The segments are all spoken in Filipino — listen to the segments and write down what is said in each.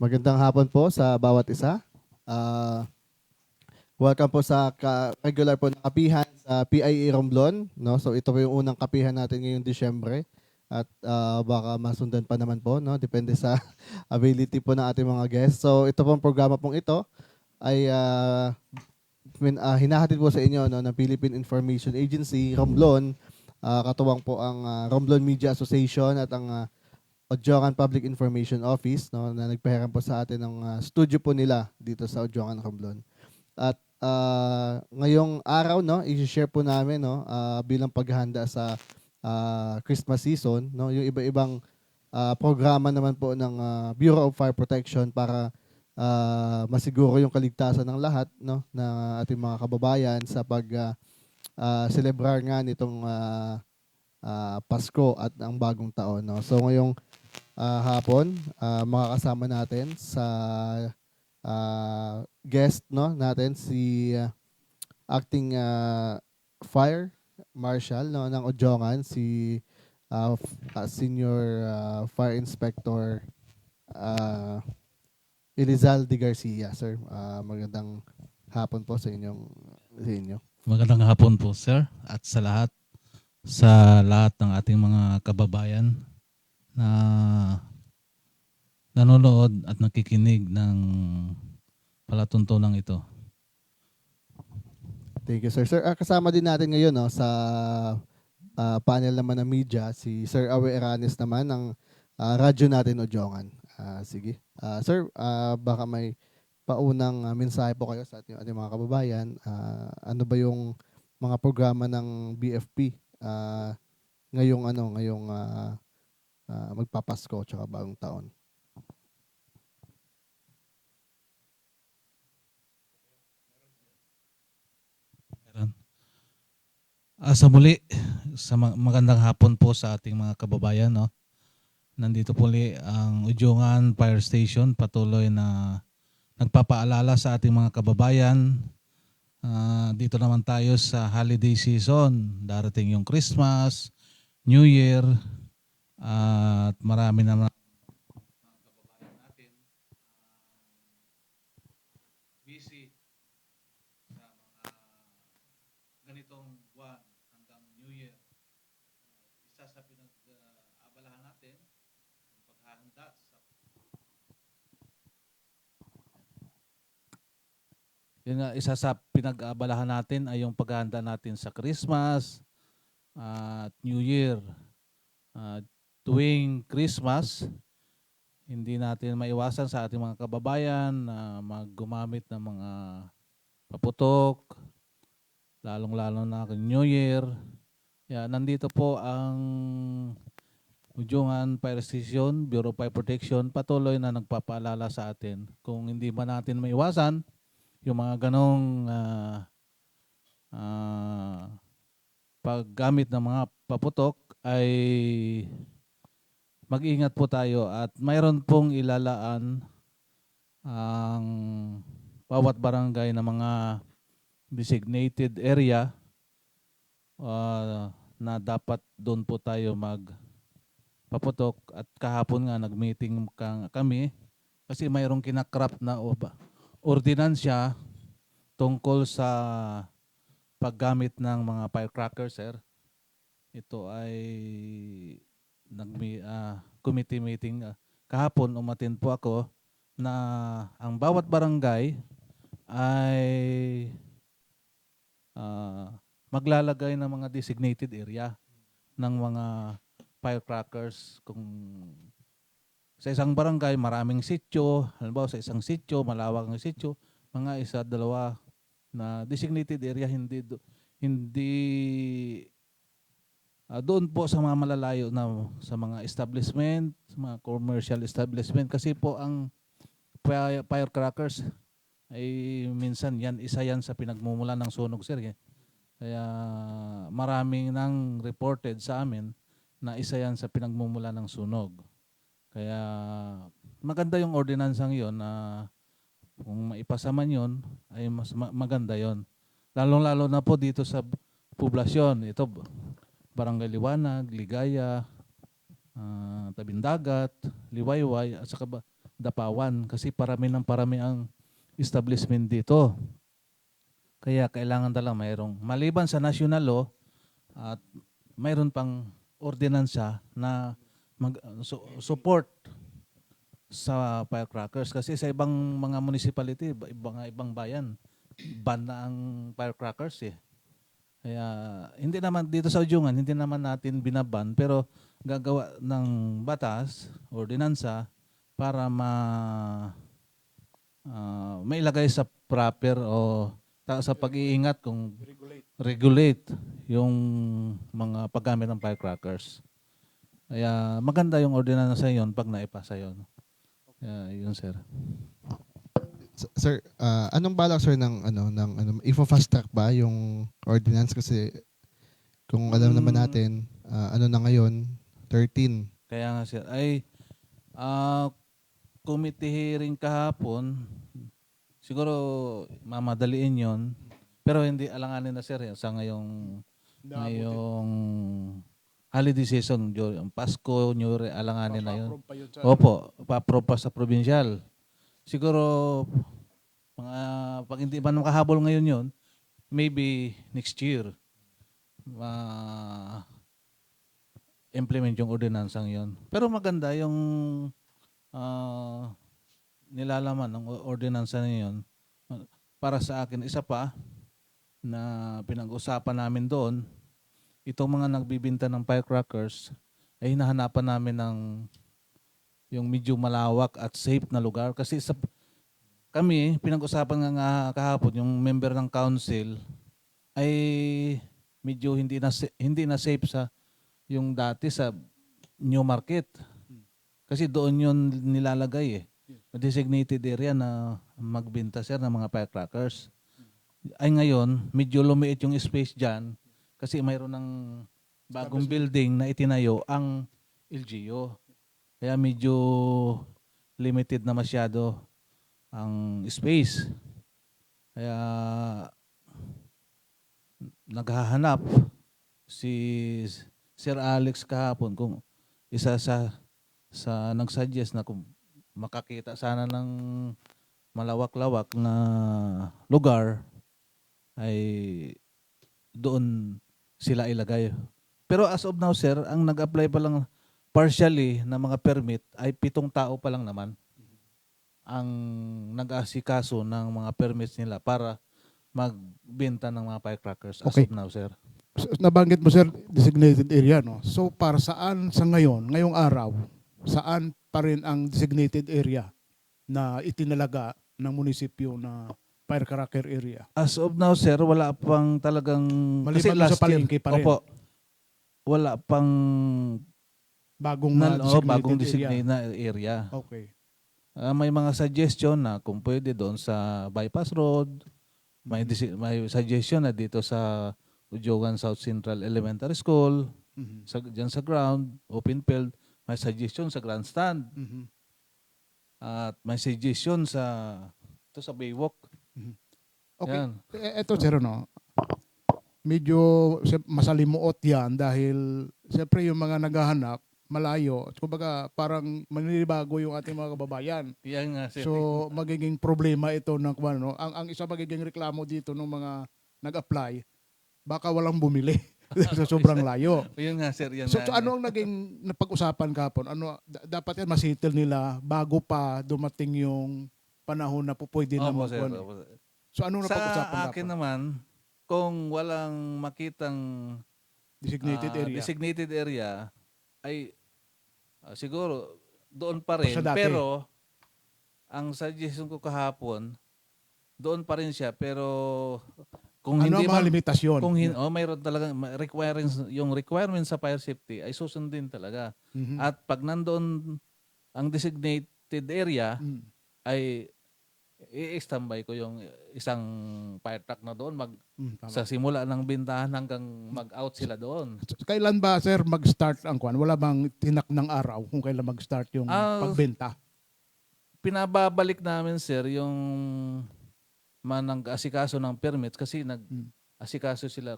Magandang hapon po sa bawat isa. Ah, Welcome po sa regular po na kapihan sa PIE Romblon, no? So ito po yung unang kapihan natin ngayong Disyembre at baka masundan pa naman po, no? Depende sa ability po ng ating mga guests. So ito pong programa pong ito ay hinahatid po sa inyo, no, ng Philippine Information Agency Romblon. Katuwang po ang Romblon Media Association at ang Odjongan Public Information Office, no, na nagpahiram po sa atin ng studio po nila dito sa Odjongan Romblon. At ngayong araw, no, i-share po namin, no, bilang paghahanda sa Christmas season, no, yung iba-ibang programa naman po ng Bureau of Fire Protection para masiguro yung kaligtasan ng lahat, no, na ating mga kababayan sa celebrar nga nitong Pasko at ang bagong taon, no. So ngayong hapon, makakasama natin sa guest, no, natin si acting fire marshal, no, ng Odjongan, si senior fire inspector uh, Elizalde Garcia. Sir, magandang hapon po sa inyo. Magandang hapon po, sir, at sa lahat ng ating mga kababayan na nanonood at nakikinig ng palatuntunan ito. Thank you, sir. Sir, kasama din natin ngayon, no, sa panel naman ng media, si Sir Awe Eranes naman ng radyo natin Odjongan. Sige. Sir, baka may paunang mensahe po kayo sa ating mga kababayan. Ano ba yung mga programa ng BFP ngayong magpapasko tsaka bagong taon? Sa muli, magandang hapon po sa ating mga kababayan. No? Nandito po muli ang Odjongan Fire Station, patuloy na nagpapaalala sa ating mga kababayan. Dito naman tayo sa holiday season. Darating yung Christmas, New Year, at marami naman mga kababayan natin busy sa mga ganitong buwan hanggang New Year. Isa sa pinag-aabalahan natin yung paghahanda sa isa sa pinag-aabalahan natin ay yung paghahanda natin sa Christmas at New Year. Tuwing Christmas, hindi natin maiwasan sa ating mga kababayan na maggumamit ng mga paputok, lalong-lalo na New Year. Nandito po ang Odjongan Fire Station, Bureau of Fire Protection, patuloy na nagpapaalala sa atin. Kung hindi ba natin maiwasan yung mga ganong paggamit ng mga paputok, ay mag-ingat po tayo at mayroon pong ilalaan ang bawat barangay na mga designated area na dapat doon po tayo magpaputok. At kahapon nga nag-meeting kami kasi mayroong kinakrap na ordinansya tungkol sa paggamit ng mga firecrackers, sir. Ito ay committee meeting. Kahapon umattend po ako na ang bawat barangay ay maglalagay ng mga designated area ng mga firecrackers. Kung sa isang barangay maraming sityo, halimbawa sa isang sityo, malawak ng sityo, mga isa, dalawa na designated area, hindi doon po sa mga malalayo na sa mga establishment, sa mga commercial establishment, kasi po ang firecrackers ay minsan isa yan sa pinagmumulan ng sunog, sir. Kaya maraming nang reported sa amin na isa yan sa pinagmumulan ng sunog. Kaya maganda yung ordinansang yon na kung maipasa man yun, ay mas maganda yon. Lalong-lalo na po dito sa poblasyon. Ito, Barangay Liwanag, Ligaya, Tabindagat, Liwayway, at saka Dapawan kasi parami ng parami ang establishment dito. Kaya kailangan talaga mayroong maliban sa national law at mayroon pang ordinansa na support sa firecrackers kasi sa ibang mga municipality, ibang bayan, ban na ang firecrackers eh. Kaya hindi naman dito sa Ujungan, hindi naman natin binaban pero gagawa ng batas, ordinansa para mailagay sa proper o sa pag-iingat kung regulate yung mga paggamit ng firecrackers. Kaya maganda yung ordinansa yon pag naipasa yon. Yun sir. Sir, anong balak sir ng ifo-fast track ba yung ordinance kasi kung alam naman natin ano na ngayon 13. Kaya nga sir ay committee hearing kahapon siguro mamadaliin yon pero hindi alanganin na sir sa ngayong holiday season, yung Pasko, New Year, alanganin na yun. Opo, pa-approve pa sa provincial. Siguro, pag hindi pa makahabol ngayon yun, maybe next year, implement yung ordinansang yun. Pero maganda yung nilalaman ng ordinansa na yun. Para sa akin, isa pa na pinag-usapan namin doon, itong mga nagbibinta ng firecrackers ay hinahanapan namin ng yung medyo malawak at safe na lugar kasi kami pinag-usapan nga kahapon yung member ng council ay medyo hindi na safe sa yung dati sa New Market kasi doon yun nilalagay designated area na magbenta sir ng mga firecrackers ay ngayon medyo lumiit yung space diyan kasi mayroon ng bagong building na itinayo ang LGU. Kaya medyo limited na masyado ang space. Kaya naghahanap si Sir Alex kahapon kung isa sa nag-suggest na kung makakita sana ng malawak-lawak na lugar ay doon sila ilagay. Pero as of now, sir, ang nag-apply pa lang partially na mga permit ay 7 tao pa lang naman ang nag-asikaso ng mga permits nila para magbenta ng mga firecrackers as Okay. of now, sir. Nabanggit mo sir, designated area, no? So para saan sa ngayong araw, saan pa rin ang designated area na itinalaga ng munisipyo na firecracker area? As of now, sir, wala pang talagang... Maliban doon sa palengke pa rin. Opo, wala pang Bagong bagong designated designated na area. Okay. May mga suggestion na kung pwede doon sa bypass road, may suggestion na dito sa Ujogan South Central Elementary School, Mhm. dyan sa ground, open field, may suggestion sa grandstand, Mhm. at may suggestion sa Baywalk. Okay. Yan. Eto sir, no? Medyo masalimuot yan dahil siyempre yung mga naghahanap malayo. Kumbaga parang maninibago yung ating mga kababayan. Yan nga, sir. So magiging problema ito ng ano, ang isa magiging reklamo dito ng mga nag-apply, baka walang bumili sa sobrang layo. Yun nga, sir. Yan So, nga. ano ang naging napag-usapan kahapon? Ano dapat yan masettle nila bago pa dumating yung panahon na pwede na Opo, sir. magkuhan? Opo, sir. So anong napag-usapan Sa akin kahapon? naman, kung walang makitang Designated area. designated area, ay siguro doon pa rin. Sa dati. Pero, ang suggestion ko kahapon, doon pa rin siya. Pero, kung Ano hindi ang mga man, limitasyon? mayroon talaga yung requirements sa fire safety ay susundin talaga. Mhm. At pag nandoon ang designated area, Mm. ay i-standby ko yung isang fire truck na doon Tama. sa simula ng bintahan hanggang mag-out sila doon. Kailan ba sir mag-start ang kwan? Wala bang tinak ng araw kung kailan mag-start yung pagbenta? Pinababalik namin sir yung nag-asikaso ng permits kasi asikaso sila,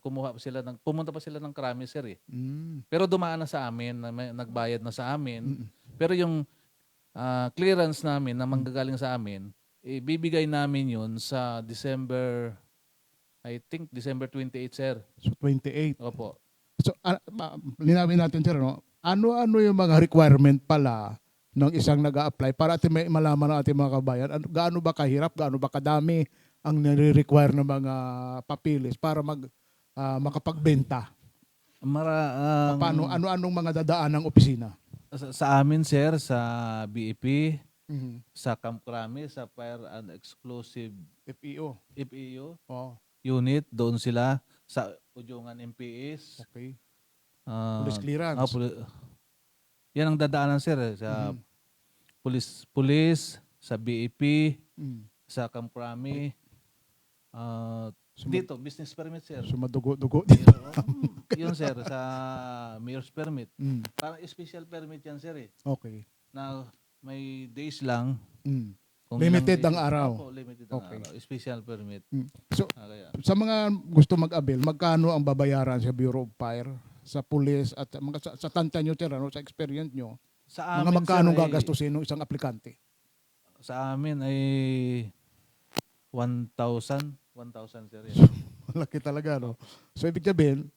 pumunta pa sila ng Krami sir eh. Mm. Pero dumaan na sa amin, nagbayad na sa amin. Pero yung clearance namin na manggagaling sa amin, ibibigay namin yun sa December, I think December 28, sir. So 28. Opo. So linawin natin sir, no? Ano yung mga requirement pala ng isang nag-a-apply para atin may malaman ng ating mga kabayan? Gaano ba kahirap, gaano ba kadami ang nire-require ng mga papilis para makapagbenta? Paano ano-anong mga dadaan ng opisina? Sa amin, sir, sa BEP, Mhm. sa Camp Crame, sa Fire and Explosive FEO. FEU Oh, unit, doon sila sa Ujungan MPS. okay. ah, Police clearance. yan ang dadaanan, sir, sa Mhm. police, sa BEP, Mm. sa Camp Crame. Dito, business permit, sir. So madugo-dugo. Yun, sir, sa mayor's permit. Mm. Parang special permit yan, sir, eh. Okay. Na may days lang. Mm. Kung Limited ilang ang days- araw. Opo, limited ang Okay. araw. Special permit. Mm. So Kaya, sa mga gusto mag-avail, magkano ang babayaran sa Bureau of Fire, sa police at sa tanta nyo sir, ano, sa experience nyo? sa Mga amin, magkano sir, ay- gagastusin ng isang aplikante? Sa amin ay 1,000, sir. Yan. Malaki talaga, no? So, ibig sabihin,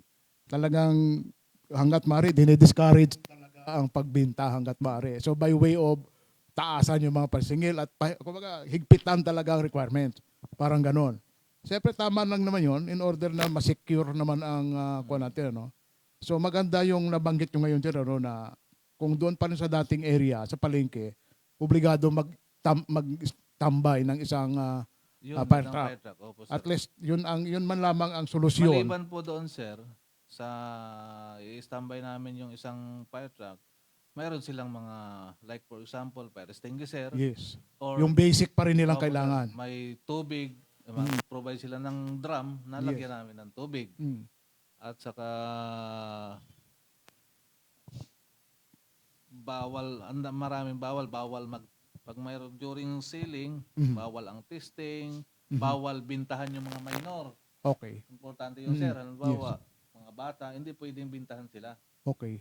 talagang hanggat maaari, dinidiscourage talaga ang pagbinta hanggat maaari. So, by way of taasan yung mga pasingil at kumbaga, higpitan talaga ang requirements. Parang ganon. Siyempre, tama lang naman yon in order na ma-secure naman ang kuha natin, no? So, maganda yung nabanggit nyo ngayon, sir, ano, na kung doon pa rin sa dating area, sa palengke, obligado magtambay ng isang Yun, fire ng truck. fire truck. Opo, sir. at least yun man lamang ang solusyon. Maliban po doon, sir, sa i-standby namin yung isang fire truck, mayroon silang mga, like for example, fire extinguisher. Yes. Or, Yung basic pa rin nilang opo, sir, kailangan. may tubig, provide sila ng drum na Yes. lagyan namin ng tubig. Mm. At saka maraming bawal pag mayroon during sealing, Mhm. bawal ang testing, Mhm. bawal bintahan yung mga minor. Okay. Importante yung Mhm. sir, halimbawa, mga bata, hindi pwedeng bintahan sila. Okay.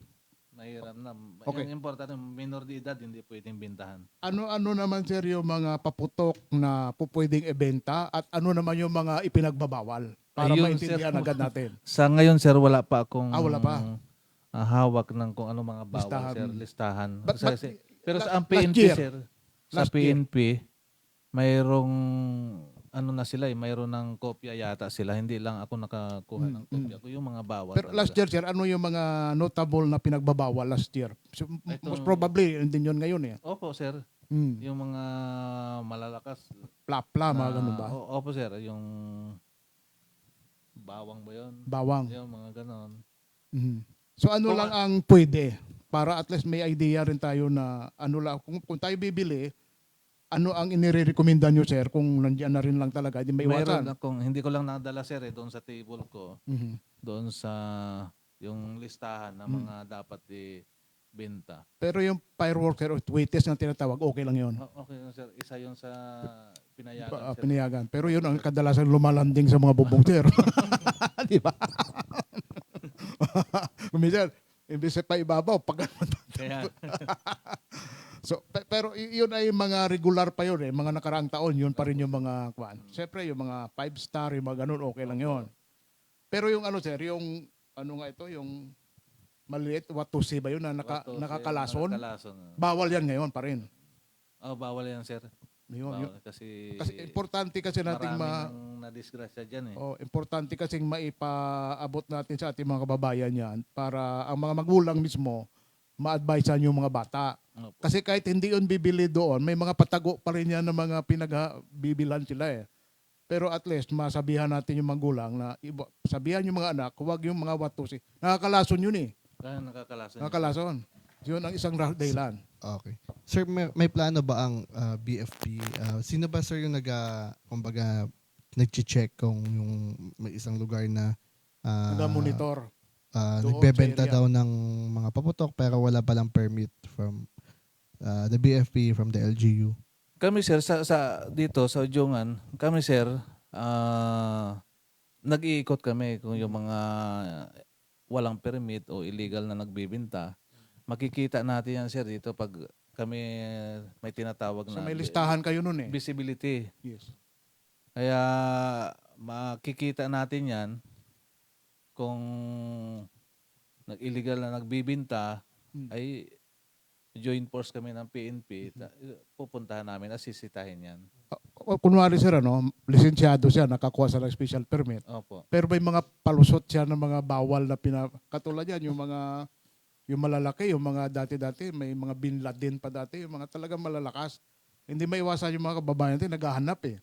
Mahirap na. Okay. Yung importante, minor de edad, hindi pwedeng bintahan. Ano naman sir yung mga paputok na pupwedeng ibenta at ano naman yung mga ipinagbabawal para Ayun, maintindihan sir. agad natin. Sa ngayon, sir, wala pa akong Wala pa. hawak ng kung ano mga bawal, Listahan. sir, listahan. But Pero sa ang last PNP, year. sir, sa Last year. PNP, mayroong ano na sila, mayroon ng kopya yata sila. Hindi lang ako nakakuha ng kopya. Ako yung mga bawal. Pero last year sir, ano yung mga notable na pinagbabawal last year? So, Ito- most probably hindi yun ngayon eh. Opo, sir. Mm. Yung mga malalakas. Plapla, mga ganun ba? Opo, sir. Yung bawang ba yun? Bawang. Yung mga ganon. Mhm. So ano Kung lang ang pwede para at least may idea rin tayo na ano lang kung tayo bibili, ano ang inirekomenda nyo sir kung nandiyan na rin lang talaga, hindi may Mayroon iwasan. akong, hindi ko lang nadala, sir, doon sa table ko. Mhm. Doon sa yung listahan ng mga dapat ibenta. Pero yung fireworker or waitress na tinatawag, okay lang yun. Okay, sir. Isa yun sa pinayagan, sir. Pinayagan. Pero yun ang kadalasan lumalanding sa mga bubong sir. Di ba? Kumisar, imbis pa ibabaw, pag Kaya, So, pero yun ay mga regular pa yun eh. Mga nakaraang taon, yun pa rin yung mga kwan. Siyempre, yung mga 5-star, yung mga ganun, okay lang yun. Pero yung ano sir, yung ano nga ito, yung maliit, watusi ba yun na nakakalason? Nakakalason. Bawal yan ngayon pa rin. Oh, bawal yan, sir. Yun. Bawal, kasi Importante kasi nating maraming na-disgrasya dyan eh. importante kasi maipaabot natin sa ating mga kababayan yan para ang mga magulang mismo ma-advisean yung mga bata. Opo. Kasi kahit hindi yun bibili doon, may mga patago pa rin yan ng mga pinagbibilan sila eh. Pero at least, masabihan natin yung magulang na sabihan yung mga anak, huwag yung mga watusi. Nakakalason yun eh. Kaya nakakalason. Nakakalason. Yun ang isang dahilan. Okay. Sir, may plano ba ang BFP? Sino ba sir yung kumbaga, nag-check kung yung may isang lugar na Nag-monitor. Doon nagbebenta sa area. daw ng mga paputok pero wala palang permit from the BFP, from the LGU? Kami, sir, sa dito sa Ujungan, kami, sir, nag-iikot kami kung yung mga walang permit o illegal na nagbibenta. Makikita natin yan, sir, dito pag kami may tinatawag So na may listahan kayo nun eh. visibility. Yes. Kaya makikita natin yan kung nag-illegal na nagbibinta, Hmm. ay joint force kami ng PNP, pupuntahan namin, asisitahin yan. Kunwari sir, lisensyado siya, nakakuha sa ng special permit. Opo. Pero may mga palusot siya ng mga bawal na katulad yan, yung malalaki, yung mga dati-dati, may mga Bin Laden pa dati, yung mga talagang malalakas. Hindi maiwasan yung mga kababayan natin, naghahanap eh.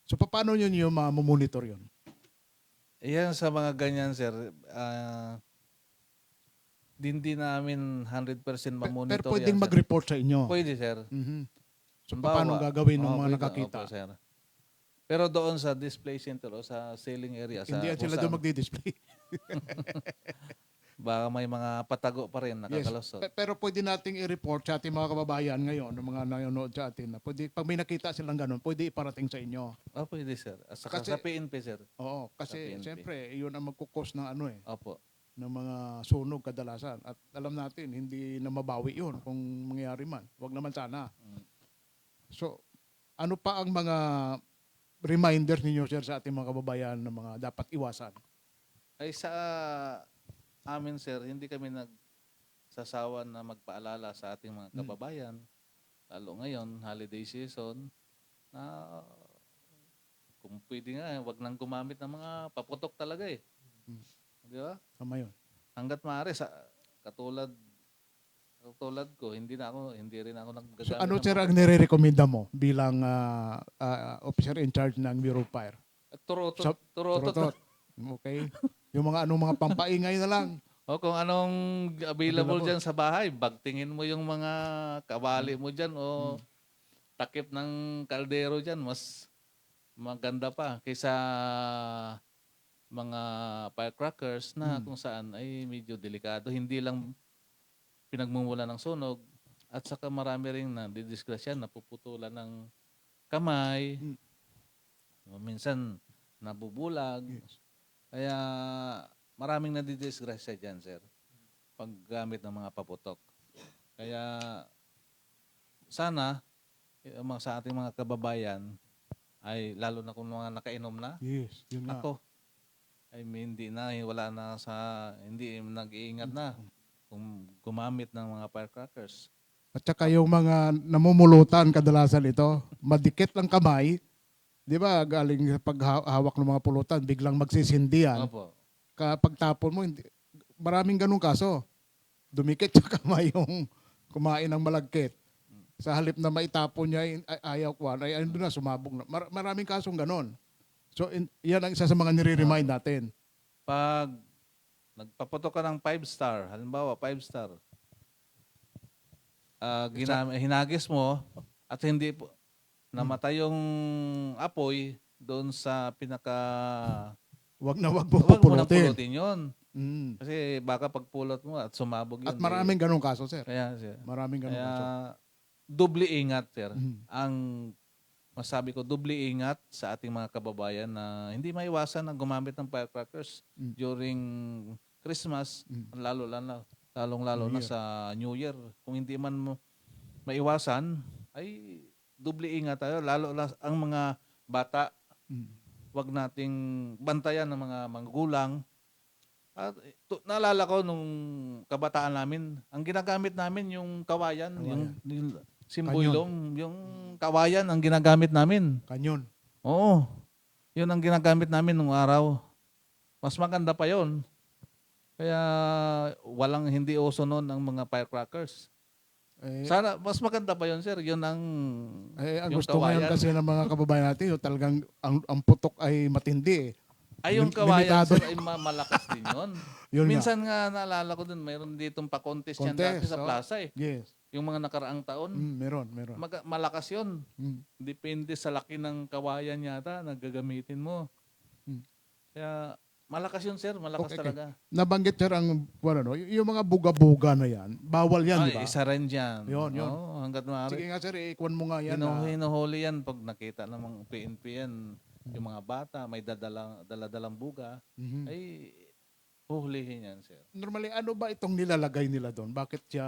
So paano yun yung mamonitor yun? Yan sa mga ganyan, sir, hindi namin 100% Pero mamonitor pwedeng yan, sir. mag-report sa inyo. Pwede, sir. Mhm. So Halimbawa, paano gagawin ng mga pwede, nakakita? opo, sir. Pero doon sa display center o sa selling area, Hindi yan kung sila saan, doon magdi-display. baka may mga patago pa rin Yes. nakakalusot. Pero pwede nating i-report sa ating mga kababayan ngayon, ng mga nanonood sa atin, na pwede, pag may nakita silang ganun, pwede iparating sa inyo. Pwede, sir. Saka Kasi- sa PNP, sir. Oo, kasi PNP. siyempre, yun ang magkukos ng Opo. ng mga sunog kadalasan. At alam natin, hindi na mabawi yun kung mangyari man. Huwag naman sana. Mm. So, ano pa ang mga reminders ninyo, sir, sa ating mga kababayan na mga dapat iwasan? Ay sa amin, sir, hindi kami nagsasawa na magpaalala sa ating mga kababayan, lalo ngayon, holiday season, na kung pwede nga, wag nang gumamit ng mga paputok talaga eh. Di ba? Tama yun. Hanggat maaari, katulad ko, hindi rin ako naggagamit So, ano, ng sir, mga ang nire-recommenda mo bilang officer in charge ng Bureau of Fire? turotot. Turotot. Okay. Yung anong mga pampaingay na lang. O kung anong available Available. dyan sa bahay, bagtingin mo yung mga kawali mo dyan o takip ng kaldero dyan, mas maganda pa kaysa mga firecrackers na kung saan ay medyo delikado. Hindi lang pinagmumula ng sunog at saka marami rin na didisgrasya, napuputulan ng kamay, minsan nabubulag. Yes. Kaya maraming nadidisgrasya dyan, sir, paggamit ng mga paputok. Kaya sana sa ating mga kababayan ay lalo na kung mga nakainom na, Yes, yun nga. ako, I mean, hindi nag-iingat na kung gumamit ng mga firecrackers. At saka yung mga namumulutan kadalasan ito, madikit lang kamay, di ba, galing sa paghawak ng mga pulutan, biglang magsisindi yan. Opo. Kapag tapon mo, maraming ganung kaso. Dumikit sa kamay yung kumain ng malagkit. Sa halip na maitapon niya, ayaw ko, ay andun na, sumabog na. Maraming kasong ganon. So, yan ang isa sa mga nire-remind natin. Pag nagpaputok ka ng 5-star, halimbawa 5-star, hinagis mo at hindi po namatay yung apoy doon sa Wag na wag mo Huwag mo nang pupulutin. pulutin yun. Mm. Kasi baka pagpulot mo at sumabog yun. At maraming ganung kaso, sir. Kaya, sir. Maraming ganung Kaya, kaso. doble ingat, sir. Mhm. Ang masabi ko, doble ingat sa ating mga kababayan na hindi maiwasan ang gumamit ng firecrackers during Christmas, lalong-lalo na New Year. sa New Year. Kung hindi man mo maiwasan, ay doble ingat tayo. Lalo na ang mga bata, wag nating bantayan ng mga magulang. At naalala ko nung kabataan namin, ang ginagamit namin yung kawayan. Yung simbolong, yung kawayan ang ginagamit namin. Kanyon. Oo. Yun ang ginagamit namin nung araw. Mas maganda pa yon. Kaya hindi uso noon ang mga firecrackers. Sana mas maganda pa yon, sir. Yun ang Ang yung gusto ngayon kawayan. kasi ng mga kababayan natin, yung talagang ang putok ay matindi eh. Ay, yung kawayan, Limitado. sir, ay malakas din yun. Yun Minsan nga naalala ko dun, mayroon ditong pa-contest yan dati Contest, sa plaza eh. Yes. Yung mga nakaraang taon, Meron. malakas yun. Mm. Depende sa laki ng kawayan yata na gagamitin mo. Kaya malakas yun, sir. Malakas Okay. talaga. Nabanggit sir yung mga buga-buga na yan, bawal yan, di ba? Isa rin dyan. Yun. Oo, hanggat maaari. Sige nga sir, ikuan mo nga yan. Hinuhuli yan pag nakita ng mga PNP yan. Yung mga bata, may daladalang buga. Mhm. Ay, Huhulihin yan, sir. Normally, ano ba itong nilalagay nila doon? Bakit siya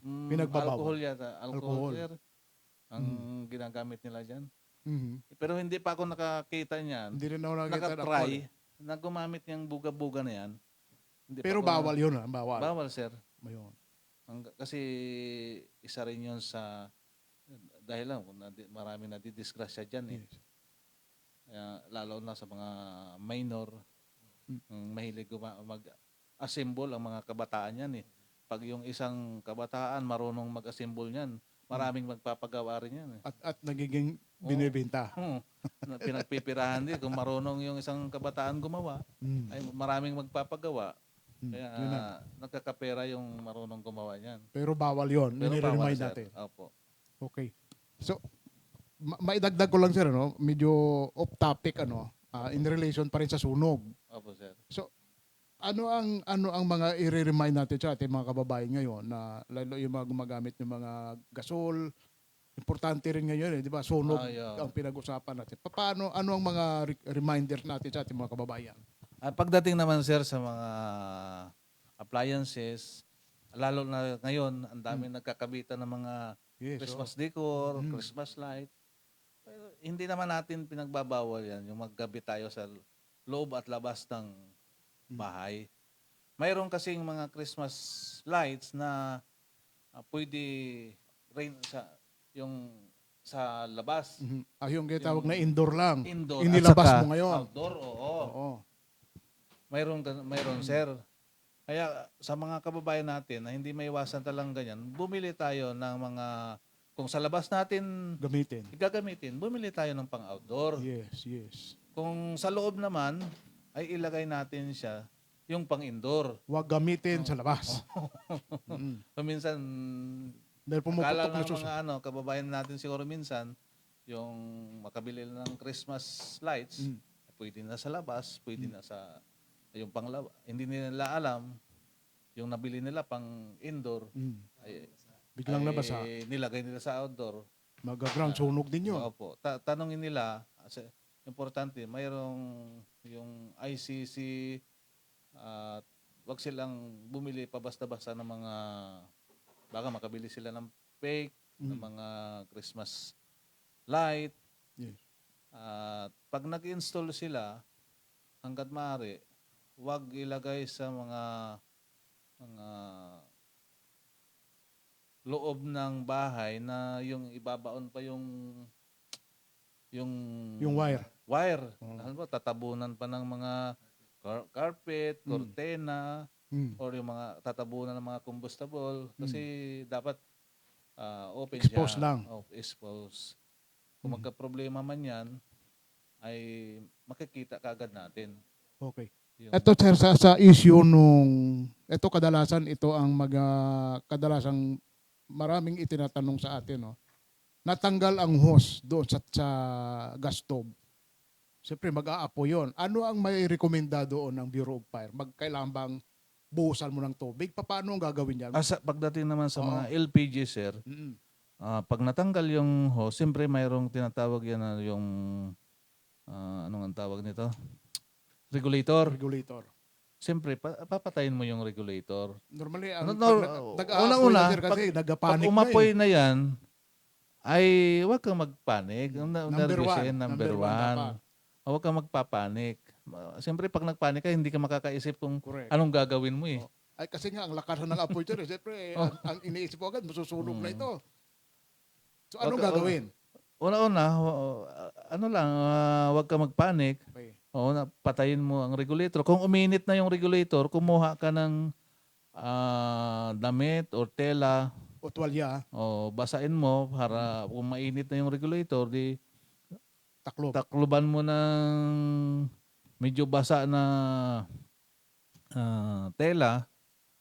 pinagbabawal? Alcohol yata. Alcohol. Sir. Ang ginagamit nila dyan. Mhm. Pero hindi pa ako nakakita niyan. Hindi rin ako nakita ng alcohol. Nakatry na gumamit niyang buga-buga na yan. Hindi pa Pero ako bawal yun, ha? Bawal. Bawal, sir. Ayun. Kasi isa rin yun sa dahil lang kung marami na didisgrasya dyan eh. Yes. Kaya, lalo na sa mga minor, mahilig mag-assemble ang mga kabataan yan eh. Pag yung isang kabataan marunong mag-assemble niyan, maraming magpapagawa rin yan eh. At nagiging binibenta. Pinagpipirahan din. Kung marunong yung isang kabataan gumawa, ay maraming magpapagawa. Kaya Yun na. nagkakapera yung marunong gumawa niyan. Pero bawal yun. Pero bawal, Nire-remind sir. natin. Opo. Okay. So, maidagdag ko lang, sir, ano? Medyo off-topic, in relation pa rin sa sunog. Opo, sir. So, ano ang mga i-remind natin sa ating mga kababayan ngayon na lalo yung mga gumagamit ng mga gasol, importante rin ngayon, di ba? Sunog ang pinag-usapan natin. Ano ang mga reminders natin sa ating mga kababayan? At pagdating naman, sir, sa mga appliances, lalo na ngayon, ang daming nagkakabitan ng mga Christmas decor, Christmas light. Pero hindi naman natin pinagbabawal yan, yung maggabi tayo sa loob at labas ng bahay. Mayroon kasing mga Christmas lights na pwede rin sa labas. Yung tawag na indoor lang. Indoor. Inilabas At saka mo ngayon. Outdoor, oo. Oo. Mayroon, sir. Kaya sa mga kababayan natin na hindi maiwasan talang ganyan, bumili tayo ng mga, kung sa labas natin gagamitin, bumili tayo ng pang-outdoor. Yes. Kung sa loob naman, ay ilagay natin siya yung pang-indoor. Huwag gamitin sa labas. Minsan, Dahil akala pumuputok na ng mga kababayan natin siguro minsan, yung makabili ng Christmas lights, pwede na sa labas, pwede na sa yung panglaba. Hindi nila alam yung nabili nila pang indoor ay biglang labas ha. Nilagay nila sa outdoor. Mag-ground sunog din yun. Opo. Tanongin nila, importante, mayroong yung ICC at wag silang bumili pa basta-basta ng mga baka makabili sila ng fake ng mga Christmas light. Yes. At pag nag-install sila, hanggat maaari, wag ilagay sa mga loob ng bahay na yung ibabaon pa yung wire. Ano ba, tatabunan pa ng mga carpet, cortina, or yung mga tatabunan ng mga combustible kasi dapat open Exposed siya. lang. Exposed. Kung magka-problema man yan, ay makikita kaagad natin. Okay. Ito sir, sa issue ito kadalasan ito ang kadalasang maraming itinatanong sa atin, no. Natanggal ang hose doon sa gas stove. Siyempre mag-aapoy yun. Ano ang may rekomenda doon ng Bureau of Fire? Kailangan bang buhusan mo ng tubig? Paano ang gagawin yan? Pagdating naman sa mga LPG, sir, pag natanggal yung hose, siyempre mayroong tinatawag yan na yung anong ang tawag nito? Regulator. Siyempre, papatayin mo yung regulator. Normally, una-una, nagpapanik pag umapoy na yan, ay huwag kang magpanik. Number one. Huwag kang magpapanik. Siyempre, pag nagpanik ka, hindi ka makakaisip kung anong gagawin mo eh. Ay, kasi nga, ang lakas ng apoy dyan. Siyempre, ang iniisip ko agad, masusunog na ito. So, anong gagawin? Una-una, huwag kang magpanik. Okay. Patayin mo ang regulator. Kung uminit na yung regulator, kumuha ka ng damit or tela. O tuwalya. Basain mo para kung mainit na yung regulator, di takloban mo ng medyo basa na tela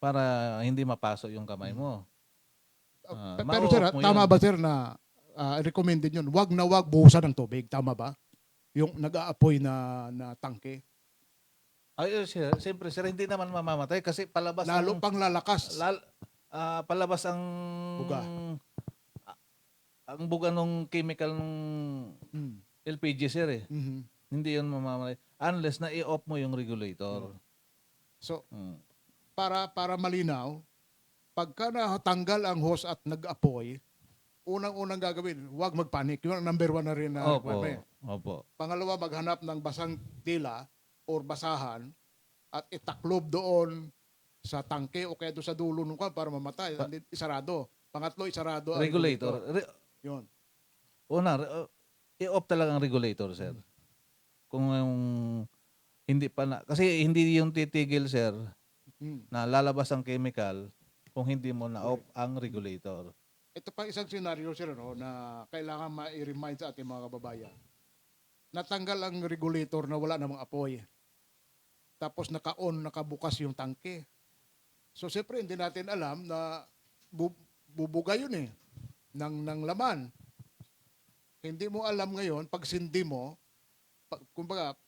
para hindi mapasok yung kamay mo. Pero sir, tama ba sir na recommended yun? Wag na wag buhusan ng tubig. Tama ba? Yung nag-aapoy na tangke. Ay, siyempre, sir, hindi naman mamamatay kasi palabas lalo pang lalakas. Palabas ang buga. Ang buga ng chemical ng LPG, sir eh. Mm-hmm. Hindi yun mamamatay. Unless na i-off mo yung regulator. So, Mm. para malinaw, pagka natanggal ang host at nag-apoy, unang-unang gagawin, huwag magpanik. Yun ang number one na rin na Opo. requirement. Opo. Pangalawa, maghanap ng basang tila or basahan at itaklob doon sa tangke o kaya doon sa dulo ng kwan para mamatay. And then, isarado. Pangatlo, isarado ang Regulator. Yun. Una, i-off talaga ang regulator, sir. Kung hindi pa na, kasi hindi yung titigil, sir, Hmm. na lalabas ang chemical kung hindi mo na-off ang regulator. Ito pa isang senaryo, sir, no, na kailangan ma-remind sa ating mga kababayan. Natanggal ang regulator na wala namang apoy. Tapos nakabukas yung tangke. So, siyempre, hindi natin alam na bubuga yun ng laman. Hindi mo alam ngayon, pag sindi mo, kumbaga,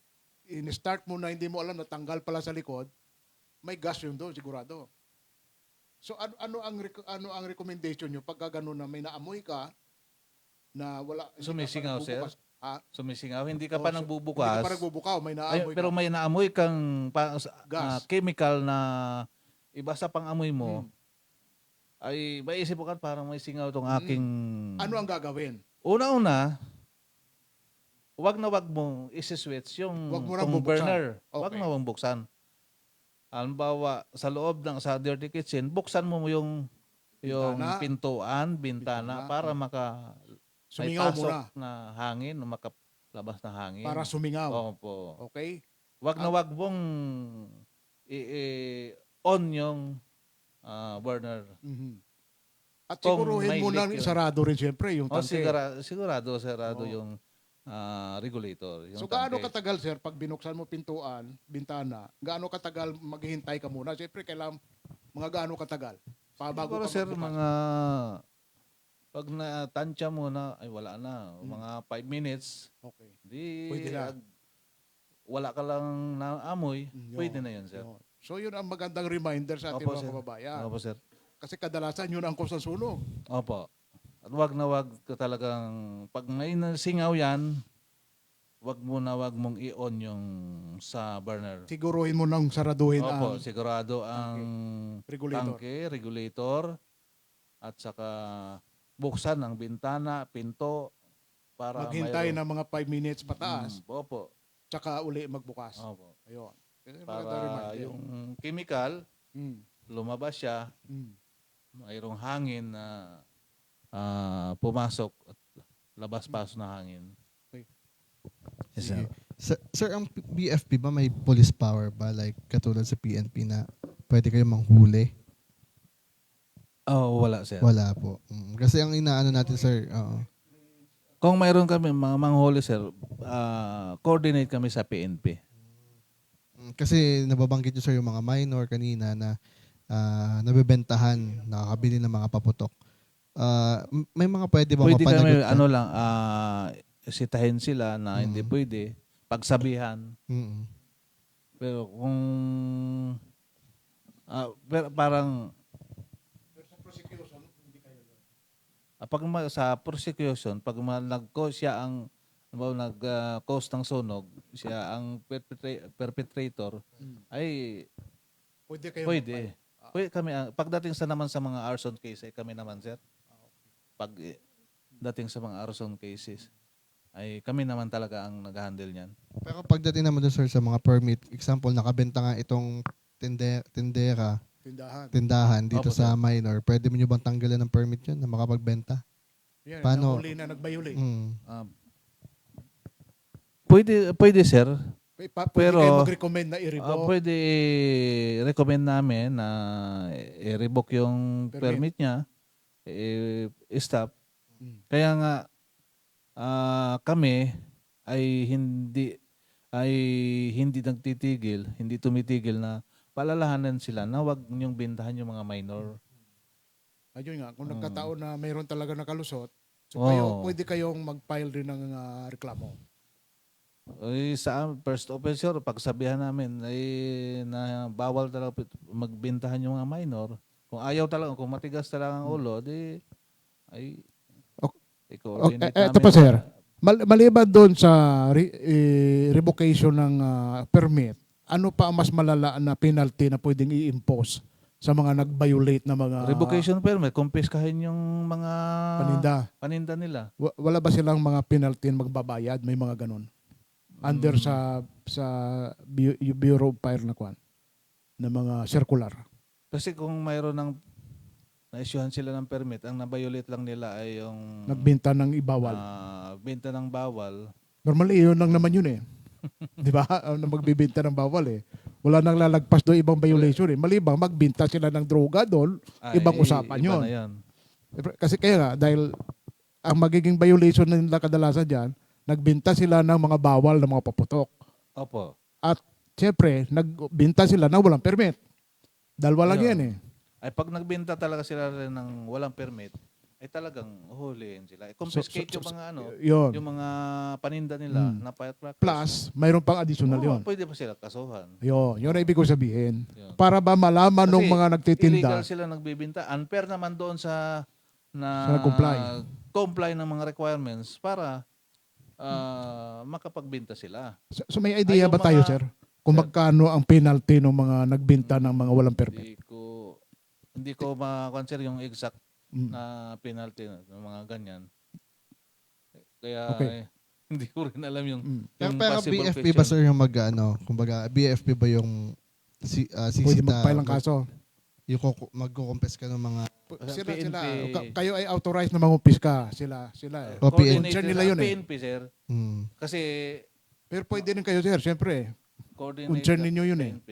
in-start mo na hindi mo alam na tanggal pala sa likod, may gas yun doon, sigurado. So ano ang recommendation nyo pag gano'n na may naamoy ka na wala hindi ka pa Sumisingaw, sir? nagbubukas? Ha? Sumisingaw, hindi ka Oh, pa so, nang Hindi bubukas. ka pa nagbubukaw, may Ay, naamoy pero ka. may naamoy kang Gas. chemical na iba sa pang-amoy mo, Hmm. ay maisip mo ka parang may singaw itong aking... Ano ang gagawin? Una-una, wag na wag mong isi-switch yung Wag mo nang tong bubuksan. burner. Wag Okay. na wag buksan. Halimbawa, sa loob ng sa dirty kitchen, buksan mo yung Bintana. pintuan, bintana, Bintana. para may Sumingaw pasok muna na hangin, makalabas na hangin. para sumingaw. Opo. Okay? Wag na wag mong on yung burner. Mhm. At Kung siguruhin may mo na leak yun. sarado rin siyempre yung O tangke. sigurado Oo. yung regulator. Yung So gaano tangke. katagal, sir, pag binuksan mo pintuan, bintana, gaano katagal maghihintay ka muna? Siyempre, kailangan mga gaano katagal? Bago Siguro ka sir, magbukas. pag natansya mo na, ay wala na, mga 5 minutes, Okay. di Pwede na. wala ka lang na amoy, Yun. pwede na yun, sir. Yun. So yun ang magandang reminder sa ating Opo, mga sir. kababayan. Opo, sir. Kasi kadalasan yun ang cause ng sunog. Opo. At wag na wag ka talagang, pag may nasingaw yan, wag mong i-on yung sa burner. Siguruhin mo nang saraduhin Opo, ang sigurado ang regulator. tangke, regulator, at saka buksan ang bintana, pinto, para Maghintay ng mga 5 minutes pataas, Opo. tsaka uli magbukas. Opo. Ayun. Yun ang magandang Para reminder. yung chemical, Mm. lumabas siya, Mm. mayroong hangin na pumasok at labas-pasok na hangin. Okay. Yes, Sige. Sir, ang BFP ba may police power ba? Like katulad sa PNP na pwede kayo manghuli? Oh, wala, sir. Wala po. Kasi ang inaano natin, sir, Kung mayroon kami mga manghuli, sir, coordinate kami sa PNP. kasi nababanggit nyo, sir, yung mga minor kanina na nabebentahan, nakakabili ng mga paputok. May mga pwede ba Pwede kami, mapanagot ka? sitahin sila na hindi pwede, pagsabihan. Mm. Pero kung parang sa prosecution, pag nag-cause siya ang nag-cause ng sunog, siya ang perpetrator, ay Pwede kayo pwede. Pwede kami, pagdating naman sa mga arson case, ay kami naman, sir. Pag dating sa mga arson cases, ay kami naman talaga ang nag-handle niyan. Pero pagdating naman doon, sir, sa mga permit, example, nakabenta nga itong tindahan dito Opo, sa minor, pwede mo nyo bang tanggalan ng permit yun na makapagbenta? Yan, Paano? nahuli na nagbayuli. Pwede, sir. Pwede Pero, kayo mag-recommend na i-revoke. Pwede recommend namin na i-revoke yung Permit. permit niya, stop. Kaya nga kami ay hindi nagtitigil, hindi tumitigil na palalahanan sila na wag niyong bentahan yung mga minor. Ayun nga, kung nagkataon na mayroon talaga nakalusot, so Oo. pwede kayong mag-file rin ng reklamo. Sa first officer, pagsabihan namin na bawal talaga magbentahan yung mga minor. Kung ayaw talaga, kung matigas talaga ang ulo, di ay i-coordinate Ito namin. pa, sir. Maliban doon sa revocation ng permit, ano pa ang mas malala na penalty na pwedeng i-impose sa mga nag-violate na mga Revocation permit, kumpiskahin yung mga paninda? nila. Wala ba silang mga penalty na magbabayad? May mga ganun. Under sa Bureau of Fire na kwan, na mga circular. Kasi kung mayroon ng na-issuehan sila ng permit, ang na-violate lang nila ay yung Nagbenta ng ibawal. benta ng bawal. Normally, yun lang naman yun eh. Di ba? Na magbibenta ng bawal eh. Wala nang lalagpas doon ibang violation eh. Malibang magbenta sila ng droga doon, ibang usapan iba yun. na yan. Kasi kaya nga, dahil ang magiging violation na nila kadalasan dyan, nagbenta sila ng mga bawal na mga paputok. Opo. At siyempre, nagbenta sila ng walang permit. Dalawa lang Ayun. yan eh. Ay pag nagbenta talaga sila rin ng walang permit, ay talagang huhulihin sila. Confiscate yung mga Yun. yung mga paninda nila na firecrackers. Plus, mayroon pang additional Oo, yun. pwede pa sila kasuhan. Yun ang ibig ko sabihin. Yun. Para ba malaman ng Kasi mga nagtitinda, illegal sila nagbibenta. Unfair naman doon sa nag-comply. comply ng mga requirements para makapagbenta sila. So may idea Ay, yung ba tayo, mga- sir? Kung magkano ang penalty ng mga nagbenta ng mga walang permit? Hindi ko ma-consider yung exact Mm. na penalty ng mga ganyan. Kaya Okay. hindi ko rin alam yung, Mm. yung Pero possible BFP ba, question. sir, yung kumbaga, BFP ba yung Pwede sisita, mag-file ng kaso. yung magkukumpes ka ng mga Sila. PNP. Kayo ay authorized na mangupiska. Sila eh. O, PNP. Concern nila yun eh. PNP, sir. mm, Kasi Pero pwede rin kayo, sir. Siyempre. coordinate Concern ng ninyo yun eh. PNP,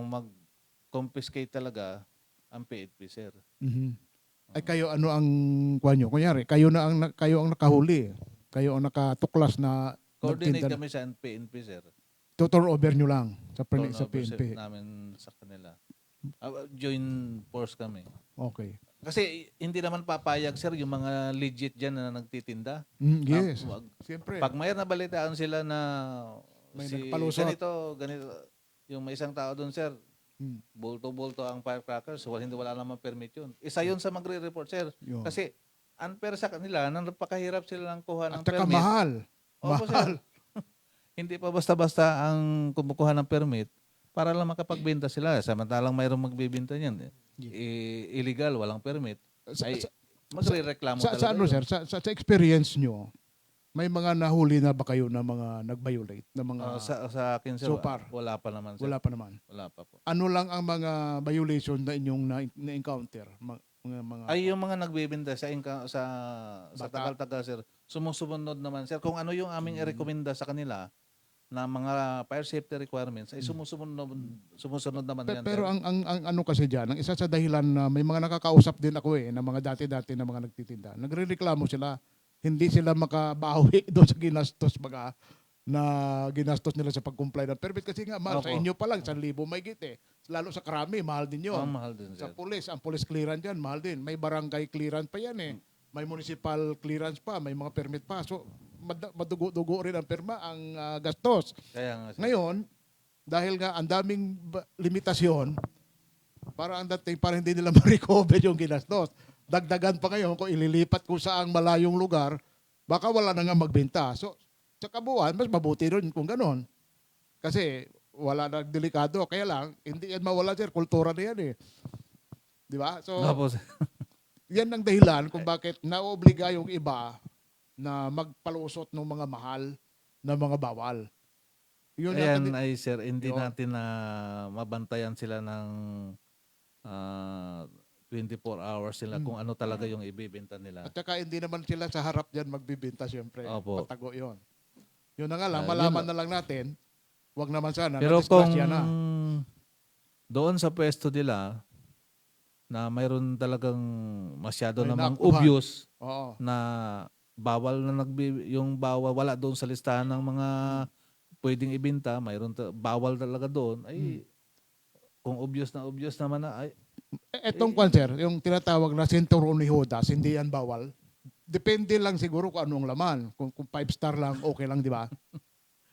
mag-confiscate talaga ang PNP, sir. Mhm. Ay kayo ano ang kuha nyo? Kunyari, kayo ang nakahuli. Kayo ang nakatuklas na Coordinate nagtinda. kami sa PNP, sir. Turn over nyo lang sa Turnover PNP. namin sa kanila. Join force kami. Okay. Kasi hindi naman papayag, sir, yung mga legit dyan na nagtitinda. Yes. Wag. Siyempre. Pag may nabalitaan sila na May nagpalusot. ganito, yung may isang tao doon, sir, Mm. bulto-bulto ang firecrackers, wala namang permit yun. Isa yun sa magre-report, sir. Yun. Kasi unfair sa kanila, nang napakahirap sila ng kuha ng At saka permit. mahal. Opo, Mahal. sir. Hindi pa basta-basta ang kumukuha ng permit para lang makapagbenta sila. Samantalang mayroong magbibenta niyan. Illegal, walang permit. Sa- Ay, sa- magre-reklamo Sa talaga ano, yun. sir? Sa experience nyo, may mga nahuli na ba kayo na mga nag-violate? Na mga, Sa akin, sir, so far, wala pa naman, sir. wala pa naman. Wala pa po. Ano lang ang mga violation na inyong na-encounter? Mga Ay, yung mga nagbibenta sa Bata. tagal-tagal, sir, sumusunod naman, sir. Kung ano yung aming i-recommenda sa kanila na mga fire safety requirements, ay sumusunod naman yan, Pero sir. ang ano kasi diyan, ang isa sa dahilan na may mga nakakausap din ako na mga dati-dati na mga nagtitinda. Nagrereklamo sila, hindi sila makabawi doon sa ginastos na ginastos nila sa pag-comply ng permit kasi nga mahal sa Opo. inyo pa lang 1,000 mahigit eh. Lalo sa karami, mahal din 'yon. Ang mahal din, Sa sir. pulis, ang police clearance yan, mahal din. May barangay clearance pa yan eh. May municipal clearance pa, may mga permit pa. So, madugo-dugo rin ang perma, ang gastos. Kaya nga, sir. Ngayon, dahil nga ang daming limitasyon, para ang dating para hindi nila ma-recover yung ginastos. Dagdagan pa ngayon kung ililipat ko sa ang malayong lugar, baka wala na nga magbenta. So, sa kabuuan, mas mabuti rin kung ganon. Kasi wala na delikado. Kaya lang, hindi yan mawala, sir. Kultura na yan eh. Di ba? So, Opo, sir. yan ang dahilan kung bakit naobliga yung iba na magpalusot ng mga mahal na mga bawal. Yun Ayan ang ay, sir, hindi Yun. natin na mabantayan sila ng 24 hours sila kung ano talaga yung ibibenta nila. at saka hindi naman sila sa harap diyan magbibenta siyempre. Opo. Patago 'yon. Yun na nga lang, Yun malaman na lang natin. Wag naman sana Pero kung na-disgrasya na. doon sa pwesto nila na mayroon talagang masyado May namang nakuha. obvious Oo. na bawal na yung bawal wala doon sa listahan ng mga pwedeng ibenta, mayroon bawal talaga doon ay kung obvious naman na ay Etong cancer, yung tinatawag na Cinturón ni Judas, hindi yan bawal. Depende lang siguro kung anong laman. Kung 5-star lang, okay lang, di ba?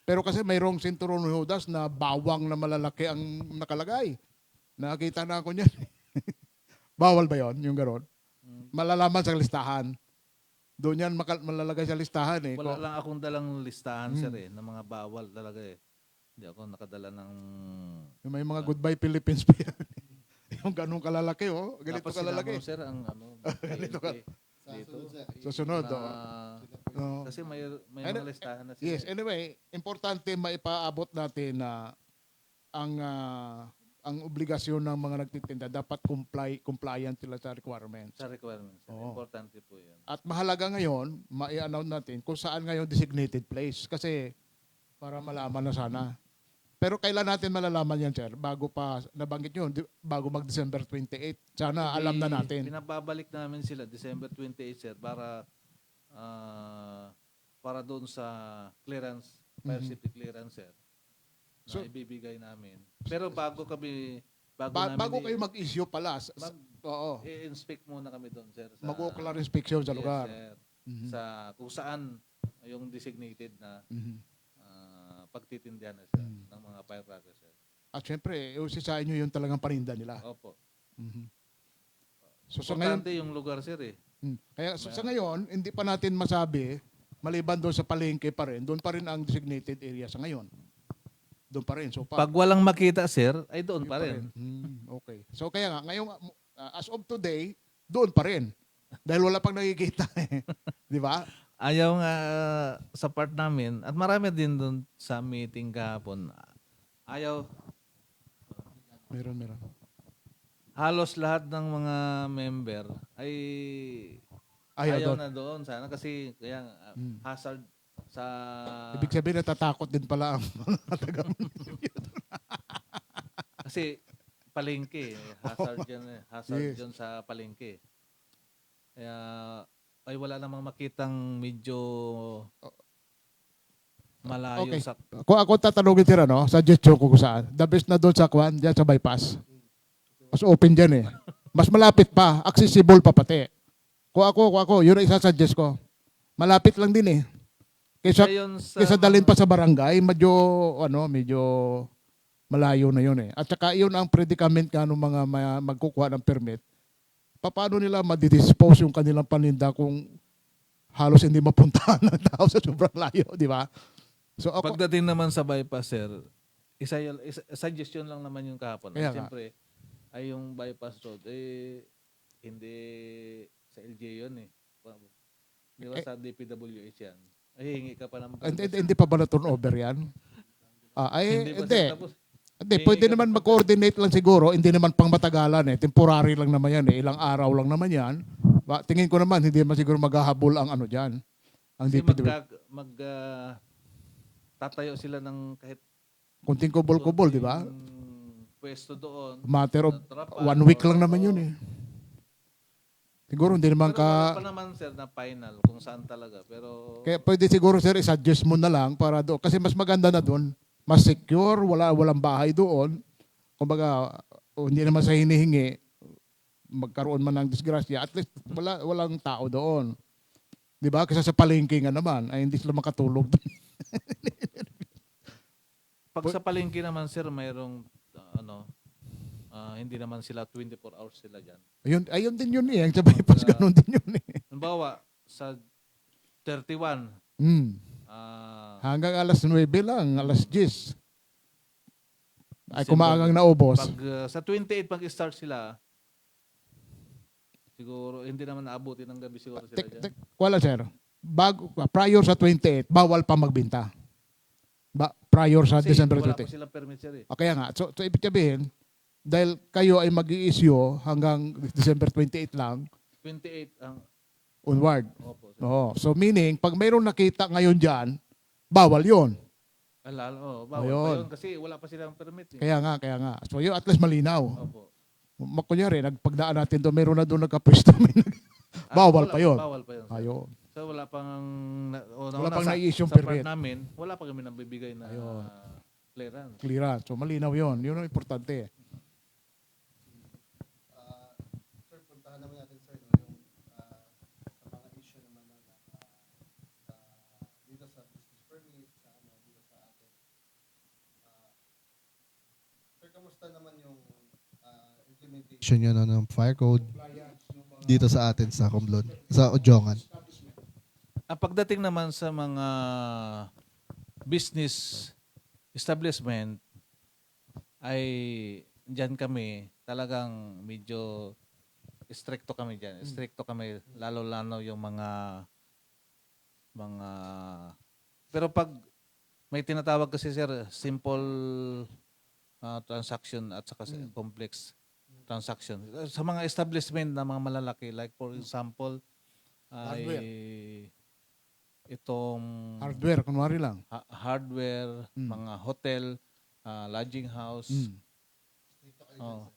Pero kasi mayroong Cinturón ni Judas na bawang na malalaki ang nakalagay. Nakita na ako niyan. Bawal ba yon yung gano'n? Malalaman sa listahan. Doon yan malalagay sa listahan eh. wala lang akong dalang listahan sir ng mga bawal talaga eh. Hindi ako nakadala ng... May mga Goodbye Philippines pa yan. Yung ganun kalalaki, oh. Ganito Dapat kalalaki. sinama, sir, ang ano, Ganito ka. dito. Susunod, oh. Na, Oo. kasi may Ano- mga listahan na sila. Yes, anyway, importante maipaabot natin na ang obligasyon ng mga nagtitinda dapat compliant sila sa requirements. Sa requirements. Sir. Oo. Importante po yun. At mahalaga ngayon, mai-announce natin kung saan ngayon designated place kasi para malaman na sana. Pero kailan natin malalaman yan, sir? Bago pa, nabanggit nyo, bago mag-December 28. Sana alam na natin. Pinababalik namin sila December 28, sir, para doon sa clearance, fire safety clearance, sir. Na So- ibibigay namin. Pero bago Bago kayo mag-issue pala, oo, i-inspect muna kami doon, sir. mag-ocular inspection sa Yes, lugar. sir. Mhm. Kung saan yung designated na Mhm. pagtitindihan na sir, ng mga firecrackers, sir. At syempre, usisahin nyo yung talagang paninda nila. Opo. Mhm. So sa ngayon, Importante yung lugar, sir, eh. kaya sa ngayon, hindi pa natin masabi, maliban doon sa palengke pa rin, doon pa rin ang designated area sa ngayon. Doon pa rin. So, Pag walang makita, sir, ay doon pa rin. Okay. So kaya nga, ngayong, as of today, doon pa rin. Dahil wala pang nakikita. Di ba? Ayaw nga sa part namin, at marami din doon sa meeting kahapon, ayaw, Meron. halos lahat ng mga member ay Ayaw doon. na doon sana kasi kaya hazard sa... Ibig sabihin, natatakot din pala ang mga taga Kasi palengke, hazard yan eh. Hazard Yes. dyan sa palengke. Kaya ay wala namang makitang medyo malayo Okay. sa... Kung ako tatanungin sila, no, suggestion ko kung saan. The best na doon sa Kwan, dyan sa bypass. Mas open dyan eh. Mas malapit pa, accessible pa pati. Kung ako, yun ang isasuggest ko. Malapit lang din eh. Kaysa dalhin pa sa barangay, medyo malayo na yun eh. At saka yun ang predicament nga ng mga magkukuha ng permit. Paano nila madidispose yung kanilang paninda kung halos hindi mapuntahan ng tao sa sobrang layo, di ba? So ako, Pagdating naman sa bypass, sir, suggestion lang naman yung kahapon. Kaya nga. Siyempre, ay yung bypass road, hindi sa LGU yun eh. Di ba sa DPWH yan? Ay, hingi ka pa ng... hindi pa ba na turnover yan? Hindi pa, Hindi. sir, tapos, Hindi, pwede naman mag-coordinate lang siguro, hindi naman pang matagalan eh. Temporary lang naman yan eh. Ilang araw lang naman yan. Tingin ko naman, hindi naman siguro maghahabol ang ano dyan. Ang kasi DPWH. tatayo sila ng kahit Kunting kubol-kubol, di ba? pwesto doon. Matter of Trapal, 1 week lang or- naman yun eh. Siguro hindi naman Pero wala ka... pa naman, sir, na final kung saan talaga. Pero Kaya pwede siguro sir, i-suggest mo na lang para doon. Kasi mas maganda na doon. Mas secure, walang bahay doon. Kumbaga, hindi naman sa hinihingi, magkaroon man ng disgrasya, at least walang tao doon. Di ba? Kasi sa palengke nga naman, ay hindi sila makatulog. pag sa palengke naman, sir, mayroong hindi naman sila 24 hours sila dyan. Ayun din yun eh. Ang sa bypass, ganun din yun eh. Halimbawa, sa 31, Hanggang alas 9 lang, alas 10. Ay December. kumaangang naubos. pag sa 28, pag-start sila, siguro, hindi naman naabuti ng gabi siguro sila dyan. Wala sir. Prior sa 28, bawal pa magbenta. Prior sa Kasi December wala 28. pa silang permit, sir, eh. O kaya nga, so ibig sabihin, dahil kayo ay mag-i-issue hanggang December 28 lang, 28 ang... onward. Opo, sir. Oo. So meaning, pag mayroong nakita ngayon dyan, bawal yon. Bawal pa Ayun. yun kasi wala pa silang permit. Eh. Kaya nga. So yun, at least malinaw. Opo. Kunyari, pagdaan natin doon, mayroon na doon nagka-pwesto. Bawal pa yun. Bawal pa yun, sir. Ayun. So wala pang... Wala pang na-issue sa part permit. namin, wala pa kami nang bibigay na Ayun. clearance. Clearance. So malinaw yon. Yun ang importante. Sir, puntahan naman natin sir no, yung sa mga issue naman na dito sa business permit sa dito sa atin. Sir, kamusta naman yung implementation yun ng fire code dito sa atin sa Romblon, sa Odjongan? Pagdating naman sa mga business establishment ay diyan kami talagang medyo stricto kami diyan. Stricto kami lalo-lalo yung mga pero pag may tinatawag kasi sir simple transaction at saka complex transaction. Sa mga establishment na mga malalaki like for example ay Hardware. itong Hardware, kunwari lang. hardware, mga hotel, lodging house. Oh.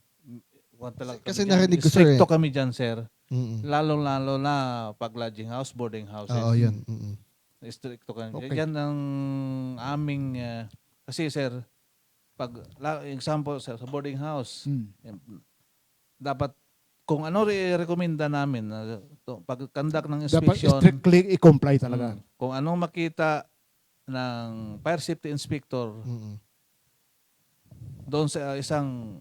Kasi narinig ko, sir, Stricto eh. kami dyan, sir. Mm-mm. Lalong-lalo na pag lodging house, boarding houses. Oo, yun. Mm-mm. Stricto kami. Okay. Yan ang aming, kasi sir, example sa boarding house, dapat kung ano i-recommenda namin pag conduct ng Dapat inspection, strictly i-comply talaga. kung anong makita ng fire safety inspector Mm-mm. doon sa isang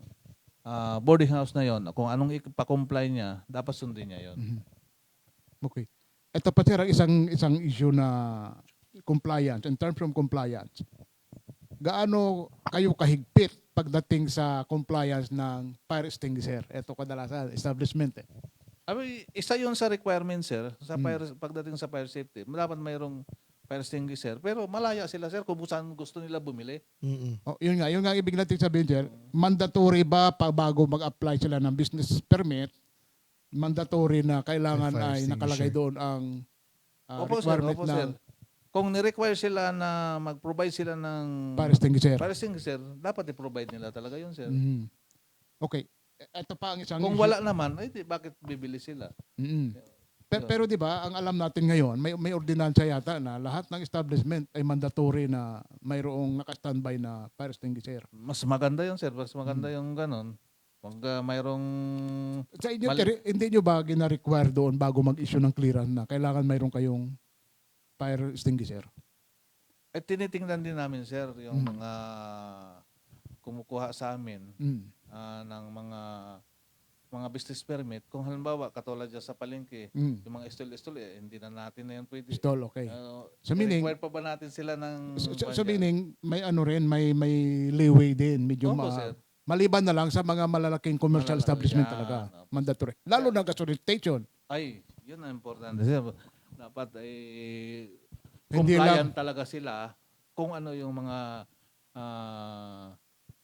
boarding house na yon, kung anong ipa-comply niya, dapat sundin niya yon. Okay. Ito pa sir, ang isang issue na compliance, in terms of compliance. Gaano kayo kahigpit pagdating sa compliance ng fire extinguisher? Ito kadalasan, establishment eh. Isa yun sa requirement, sir, sa pagdating sa fire safety. Dapat mayroong fire extinguisher. Pero malaya sila, sir, kung saan gusto nila bumili. Mm-mm. Oh, yun nga ibig natin sabihin sir, mandatory ba bago mag-apply sila ng business permit, mandatory na kailangan May fire ay nakalagay extinguisher. doon ang Opo, sir. requirement Opo, ng sir. Kung ni-require sila na mag-provide sila ng fire extinguisher. fire extinguisher, dapat i-provide nila talaga yun, sir. Mhm. Okay. Ito pa ang isang Kung issue. wala naman, ay bakit bibili sila? Mhm. Pero di ba, ang alam natin ngayon, may ordinansya yata na lahat ng establishment ay mandatory na mayroong naka-standby na fire extinguisher. Mas maganda yun, sir. Mas maganda yung ganon. Pag mayroong Sa inyo, hindi nyo ba gina-require doon bago mag-issue ng clearance na kailangan mayroon kayong fire extinguisher? tinitingnan din namin, sir, yung mga kumukuha sa amin ng mga business permit. Kung halimbawa, katulad dyan sa palengke, yung mga stall, hindi na natin na yan pwede. Stall, okay. So Require pa ba natin sila ng... So meaning, may ano rin, may leeway din. Medyo Opo, sir. maliban na lang sa mga malalaking commercial Malalaki, establishment yan. talaga. Opo. Mandatory. Lalo na gasoline station. Ay, yun ang importante, sir. Dapat Hindi compliant talaga sila kung ano yung mga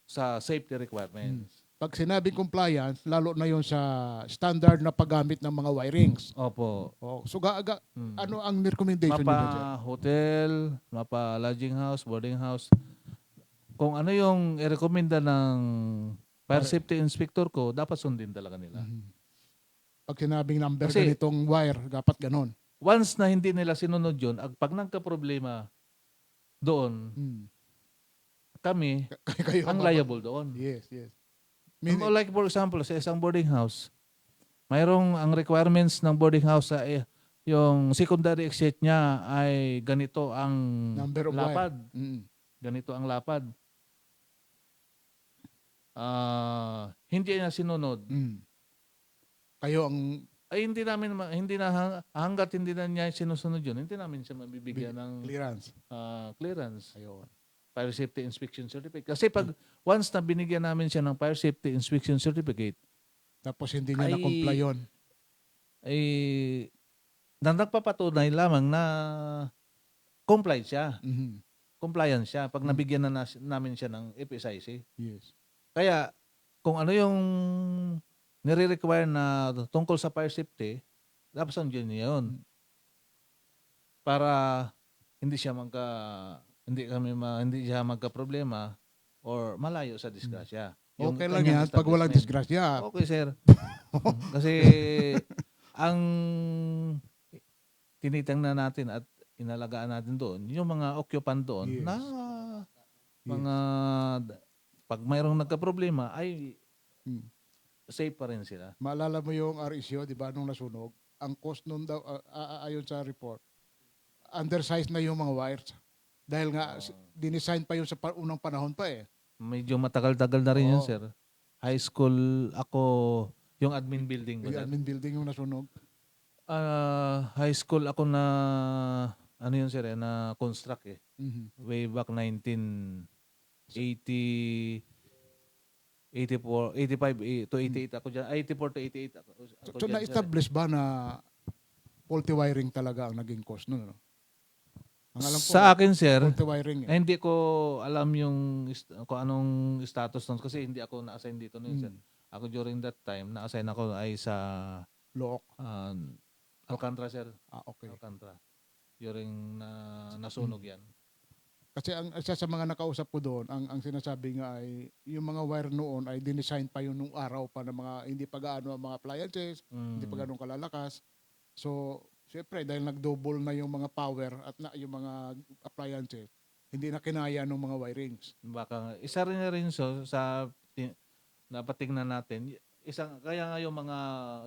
sa safety requirements. Pag sinabing compliance, lalo na yun sa standard na paggamit ng mga wirings. Opo. Oh, so ano ang recommendation nyo, sir? Mapa hotel, mapa lodging house, boarding house. Kung ano yung i-recommenda ng fire safety inspector ko, dapat sundin talaga nila. Pag sinabing number Kasi- ganitong wire, dapat ganon. Once na hindi nila sinunod yun, pag nagka-problema doon, kami Kayo ang liable doon. Yes, yes. Like for example, sa isang boarding house, mayroong ang requirements ng boarding house yung secondary exit niya ay ganito ang Number of lapad. wire. Ganito ang lapad. Hindi niya sinunod. Kayo ang Ay hindi na hangga't hindi na niya sinusunod yun, hindi namin siya mabibigyan ng clearance. clearance. Ayun. Fire Safety Inspection Certificate. Kasi pag once na binigyan namin siya ng Fire Safety Inspection Certificate, Tapos hindi niya Ay- na-comply yun. ay nagpapatunay lamang na compliant siya. Compliant siya pag nabigyan na namin siya ng FSIC. Yes. Kaya kung ano yung nire-require na tungkol sa fire safety, dapat sundin niya yun. Para hindi siya magka-problema or malayo sa disgrasya. Yung Okay lang kanyang yan pag walang establishment. disgrasya. Okay, sir. Kasi ang tinitingnan natin at inalagaan natin doon, yung mga occupant doon Yes. na mga pag mayroong nagka-problema ay safe pa rin sila. Maalala mo yung RSU, di ba, nung nasunog, ang cost nun daw, ayon sa report, undersized na yung mga wires. Dahil nga, dinisign pa yun sa unang panahon pa eh. Medyo matagal-tagal na rin yun, Oo. sir. High school ako, yung admin building ko. Yung admin building yung nasunog. High school ako na, ano yun, sir, na construct eh. Way back 80, 84, 85 to 88 ako dyan. 84 to 88 ako So, dyan, sir. na-establish ba na faulty wiring talaga ang naging cause nun? Ano? Ang alam ko, Sa akin, sir, faulty wiring. hindi ko alam kung anong status nun kasi hindi ako na-assign dito nun, sir. Ako during that time, na-assign ako ay sa Look. Alcantara, sir. Okay. Alcantara. During nasunog yan. Kasi ang isa sa mga nakausap ko doon, ang sinasabi nga ay yung mga wire noon ay dinesign pa yun nung araw pa ng mga hindi pa gaano ang mga appliances, hindi pa gaano kalalakas. So, siyempre dahil nag-double na yung mga power at yung mga appliances, hindi na kinaya ng mga wirings. Baka isa rin sa dapat tingnan natin. Kaya nga yung mga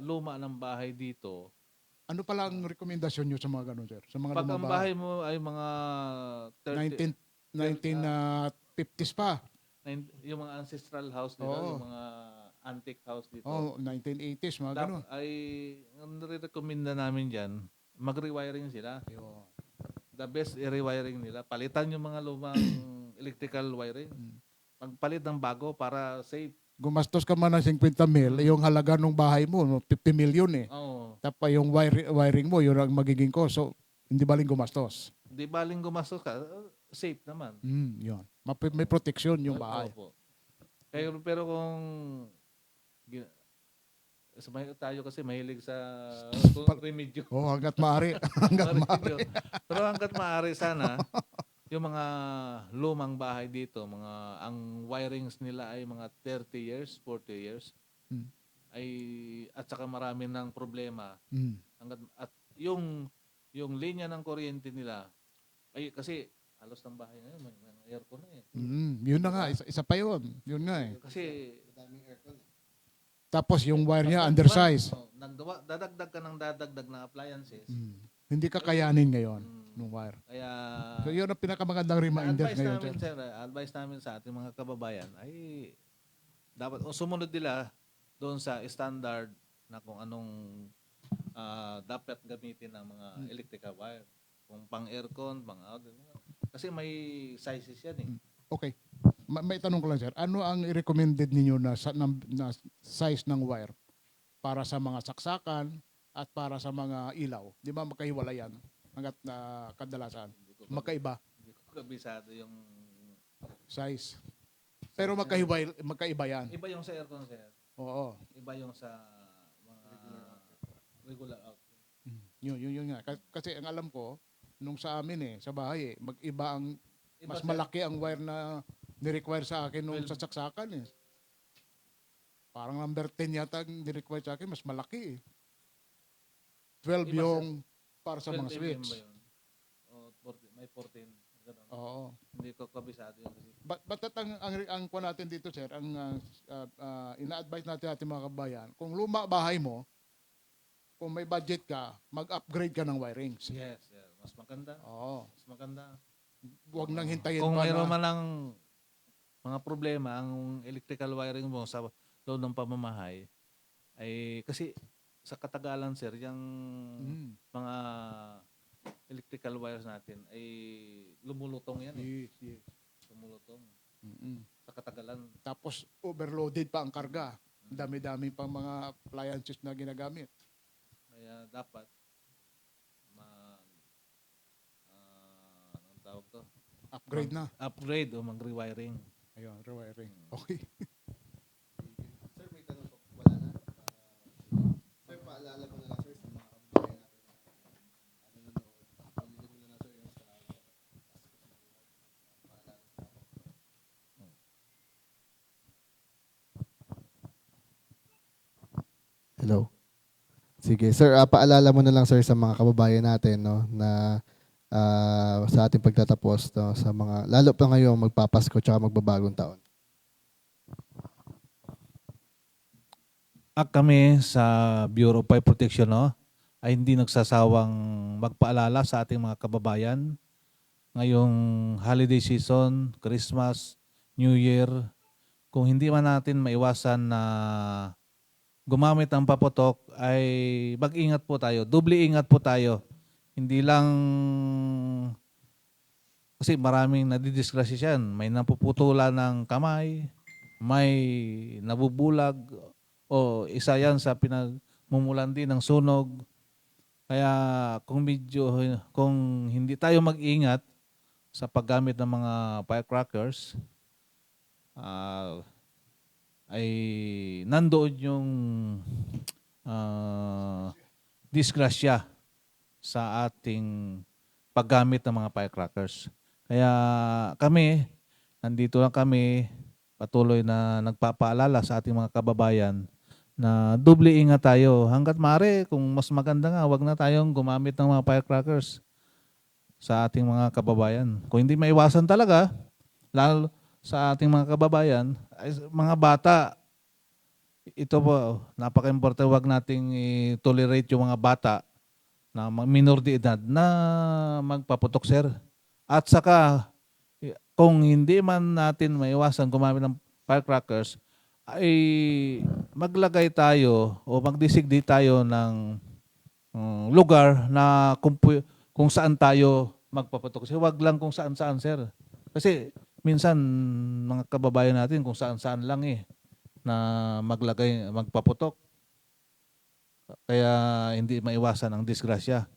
luma ng bahay dito, Ano pala ang rekomendasyon nyo sa mga ganun, sir? Sa mga pag ang lumang bahay mo ay mga 1950s pa. yung mga ancestral house nila, Oo. yung mga antique house dito, 1980s, mga ganun. ay nire-recommend na namin dyan, mag-rewiring sila. Ayun. The best i-rewiring nila. Palitan yung mga lumang electrical wiring. Magpalit ng bago para safe. Gumastos ka man ng 50 mil, yung halaga ng bahay mo, 50 million eh. Oo. Tapos yung wiring mo, yun ang magiging cost. So, hindi baling gumastos. Di baling gumastos ka, safe naman. Yun. May protection yung bahay. Opo. Pero kung tayo kasi mahilig sa remedyo. Hanggat maaari. Hanggat maaari. Pero hanggat maaari sana, yung mga lumang bahay dito, ang wirings nila ay mga 30 years, 40 years. At saka marami ng problema. At yung linya ng kuryente nila, kasi halos ng bahay ngayon, may aircon na eh. Yun na nga, isa pa yun. Yun nga eh. Kasi Daming aircon. Tapos yung wire niya, undersize. Dadagdag ka ng dadagdag na appliances. Hindi kakayanin ngayon ng wire. Kaya So yun ang pinakamagandang reminder ngayon, sir. advice namin sa ating mga kababayan ay dapat sumunod nila doon sa standard na kung anong dapat gamitin ng mga electrical wire. Kung pang aircon, pang outdoor. Kasi may sizes yan eh. Okay. May tanong ko lang, sir. Ano ang recommended ninyo na size ng wire para sa mga saksakan at para sa mga ilaw? Di ba magkahiwala yan? Hanggat na kadalasan. Magkaiba Hindi ko kabisado yung size. Pero magkaiba yan. iba yung sa aircon, sir. Oo. Iba yung sa mga regular outdoor. Yun nga. Kasi ang alam ko, nung sa amin sa bahay mag-iba ang, Iba, mas sir. malaki ang wire na ni-require sa akin nung 12. sa saksakan Parang number 10 yata ang ni-require sa akin, mas malaki 12 Iba, yung para sa 12 mga mm switch. ba yun? May 14. Ganun. Oo. Hindi ko kabisado yun kasi. But ang kuha natin dito, sir, ang ina-advise natin ating mga kabayan, kung luma bahay mo, kung may budget ka, mag-upgrade ka ng wirings. Yes, sir. Mas maganda. Oo. Mas maganda. Huwag nang hintayin Kung pa mayroon na. man lang mga problema ang electrical wiring mo sa loob ng pamamahay, ay kasi sa katagalan, sir, yung mga electrical wires natin ay lumulutong yan. Yes. Lumulutong. Mm-mm. Sa katagalan. Tapos overloaded pa ang karga. Dami-dami pang mga appliances na ginagamit. Kaya dapat anong tawag to? Upgrade na. Upgrade o mag-rewiring. Ayun, rewiring. Okay. Sir, may tanong po. Wala na. Sir, paalala mo na lang, sir, sa mga kababayan natin na nanonood. Ulitin mo na lang, sir, yung sa paalala sa Hello. Sige, sir, paalala mo na lang, sir, sa mga kababayan natin, no, na sa ating pagtatapos, no, sa mga, lalo pa ngayon, magpapasko tsaka magbabagong taon. Kami sa Bureau of Fire Protection, no, ay hindi nagsasawang magpaalala sa ating mga kababayan ngayong holiday season, Christmas, New Year. Kung hindi man natin maiwasan na gumamit ng paputok, ay mag-ingat po tayo. Doble ingat po tayo. Hindi lang Kasi maraming nadidisgrasya yan. May napuputulan ng kamay, may nabubulag, o isa yan sa pinagmumulan din ng sunog. Kaya kung hindi tayo mag-ingat sa paggamit ng mga firecrackers, ay nandoon yung disgrasya sa ating paggamit ng mga firecrackers. Kaya nandito lang kami, patuloy na nagpapaalala sa ating mga kababayan na doble ingat tayo. Hanggat maaari, kung mas maganda nga, wag na tayong gumamit ng mga firecrackers sa ating mga kababayan. Kung hindi maiwasan talaga, lalo sa ating mga kababayan, ay mga bata, ito po, napaka-importante, wag nating i-tolerate yung mga bata na minor de edad na magpaputok, sir. At saka, kung hindi man natin maiwasan gumamit ng firecrackers, ay maglagay tayo o mag-designate tayo ng lugar na kung saan tayo magpaputok. Kasi wag lang kung saan-saan, sir. Kasi minsan, mga kababayan natin, kung saan-saan lang na magpaputok. Kaya hindi maiwasan ang disgrasya.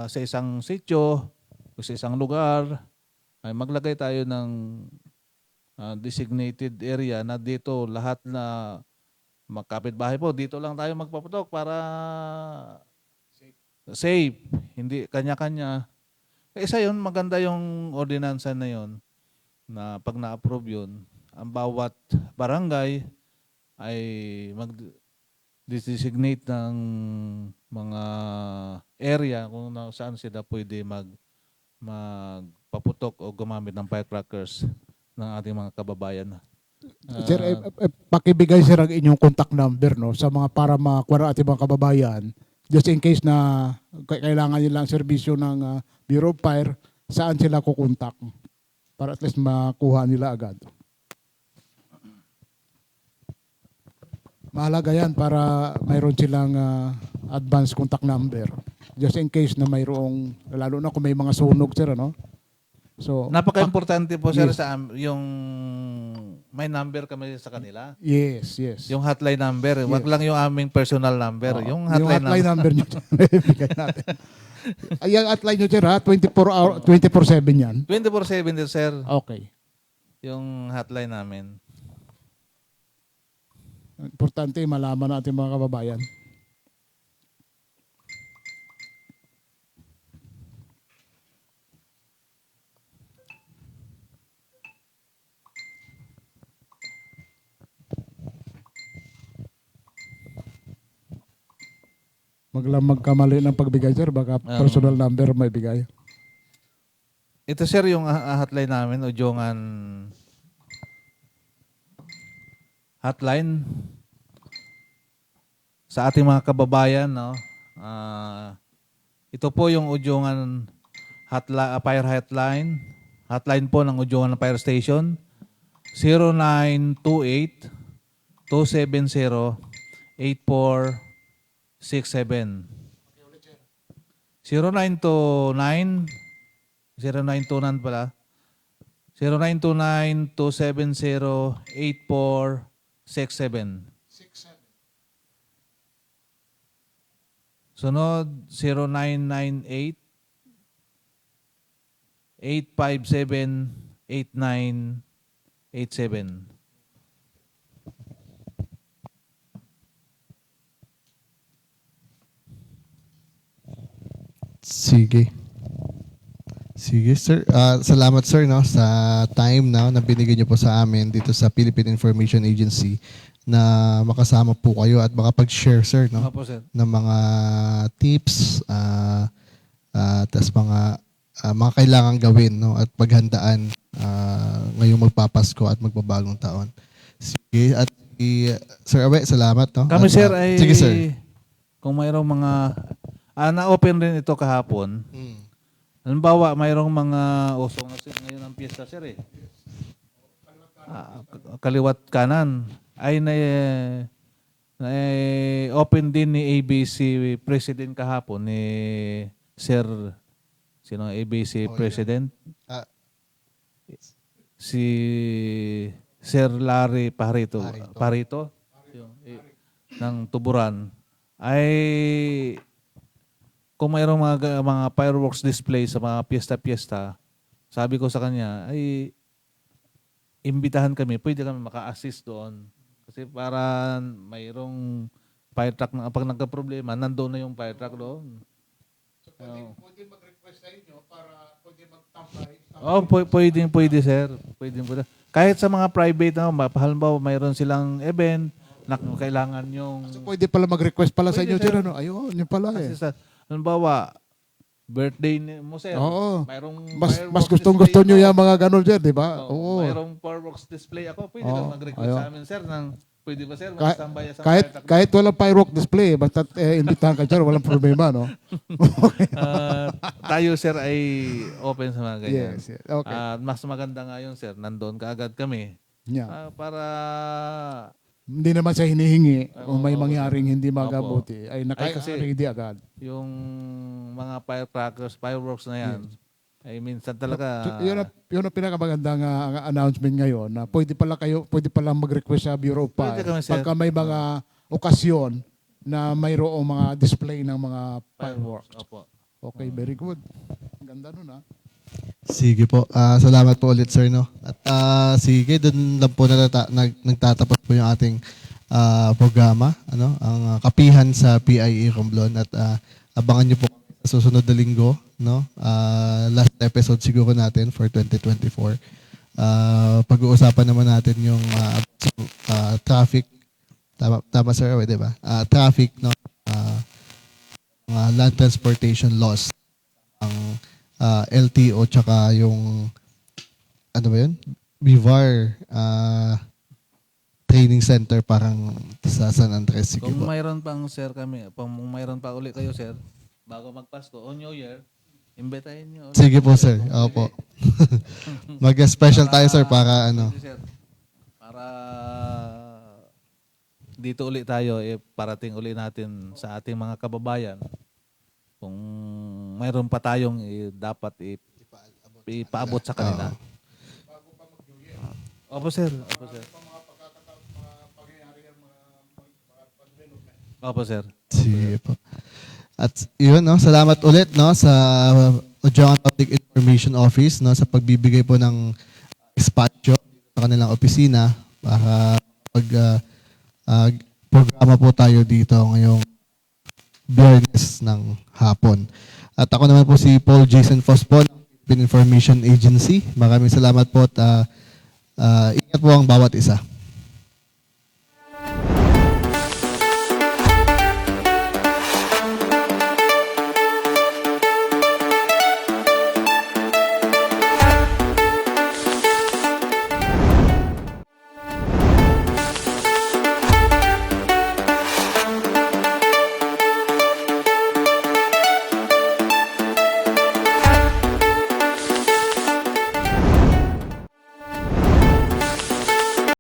Sa isang sitio o sa isang lugar, ay maglagay tayo ng designated area na dito lahat na magkapitbahay po, dito lang tayo magpaputok para safe. Hindi kanya-kanya. Isa yun, maganda yung ordinansa na yun na pag na-approve yun, ang bawat barangay ay mag-designate ng mga area kung saan sila pwede magpaputok o gumamit ng firecrackers ng ating mga kababayan. Sir, pakibigay sir ang inyong contact number no sa mga para makuha ating mga kababayan just in case na kailangan nila ang serbisyo ng Bureau of Fire, saan sila kukontak para at least makuha nila agad. Mahalaga yan para mayroon silang advance contact number just in case na mayroong, lalo na kung may mga sunog sir, ano? So, Napaka-importante po, sir, Yes. yung may number kami sa kanila. yes, yes. Yung hotline number. Wag lang yung aming personal number. Oo, Yung hotline number. number nyo, bigay natin. Ay, yung hotline nyo, sir, ha? 24/7 yan. 24/7 din, sir. Okay. Yung hotline namin. Importante, malaman natin mga kababayan. Magkamali ng pagbigay, sir, baka personal number may bigay. Ito, sir, yung hotline namin, Udjongan hotline sa ating mga kababayan, no? Ito po yung Udjongan Fire Hotline. Hotline po ng Udjongan Fire Station. 0928 270 8467. 0929 0929 pala. 0929-270-8467. Sunod, 0998 857-8987. Sige. Sige, sir. Salamat, sir, no, sa time na binigay niyo po sa amin dito sa Philippine Information Agency na makasama po kayo at makapag-share, sir, no, Opo, sir. ng mga tips, tas mga kailangan gawin, no, at paghandaan ngayong magpapasko at magbabagong taon. Sige, at Sir Awe, salamat, no. Kami, At, sir, ay sige, sir. kung mayroong mga na-open rin ito kahapon. Halimbawa, mayroong mga usong ngayon ang piyesta, sir, kaliwat kanan ay open din ni ABC President kahapon ni Sir Sino ang ABC Oh, President? Ah, Si Sir Larry Parito. Parito. Yung, ng Tuburan ay kung mayroong mga fireworks display sa mga piyesta-piyesta, sabi ko sa kanya ay imbitahan kami, pwede kami maka-assist doon. Kasi para mayroong fire truck na pag nagka-problema, nandoon na yung fire truck doon. Pwede mag-request sa inyo para pwede magtambay. Oh, pwede sir. Pwede. Kahit sa mga private na, halimbawa mayroon silang event na kailangan yung So, pwede pala mag-request pala sa Pwede, inyo, sir. sir. Ano? Ayun, yun pala eh. kasi sa halimbawa birthday mo sir. Oo. Mayroong Mas fireworks gustong-gusto display nyo ako. yung mga ganun, sir, di ba? Oo. Oo. Mayroong fireworks display ako. Pwede Oo, ka mag-request ayun. sa amin sir ng pwede ba sir Kahit- magstambay sa Kahit walang firework display, basta imbitahan ka, sir, walang problema, no? tayo sir ay open sa mga ganyan. Yes, yes. Okay. Mas maganda nga yun sir. Nandoon kaagad kami. Yeah. Para Hindi naman siya hinihingi Ay, o may oo, mangyaring hindi opo. magabuti. Ay, kasi- hindi agad. yung mga firecrackers, fireworks na yan, ay minsan talaga So, yun ang pinakamagandang announcement ngayon na pwede pala mag-request sa Bureau of Pwede Fire kami, sir. pagka may mga okasyon na mayroong mga display ng mga fireworks. Opo. Okay, very good. Ganda nun ha. Sige po. Salamat po ulit, sir. No? At sige, doon lang po nagtatapos po yung ating programa. Ang kapihan sa PIE Romblon. At abangan nyo po sa susunod na linggo. No? Last episode siguro natin for 2024. Pag-uusapan naman natin yung traffic. Tama sir, di ba? Traffic, no? Mga land transportation laws. Ang LTO tsaka yung ano ba yun? BIVAR training center parang sa San Andres. Sige Kung po. mayroon pang sir kami, kung mayroon pa ulit kayo sir, bago magpasko o New Year, imbitahin niyo. ulit. Sige po sir. Opo. Mag-special tayo sir para ano. Pwede, sir. Para dito ulit tayo, parating ulit natin sa ating mga kababayan. Kung mayroon pa tayong dapat ipaabot sa kanila. Opo sir. Opo sir. Opo sir. Sige po. At yun, no, salamat ulit no sa Ojongan Public Information Office no sa pagbibigay po ng espasyo sa kanilang opisina para programa po tayo dito ngayong Biyernes ng hapon. At ako naman po si Paul Jason Fospo ng Philippine Information Agency. Maraming salamat po at ingat po ang bawat isa.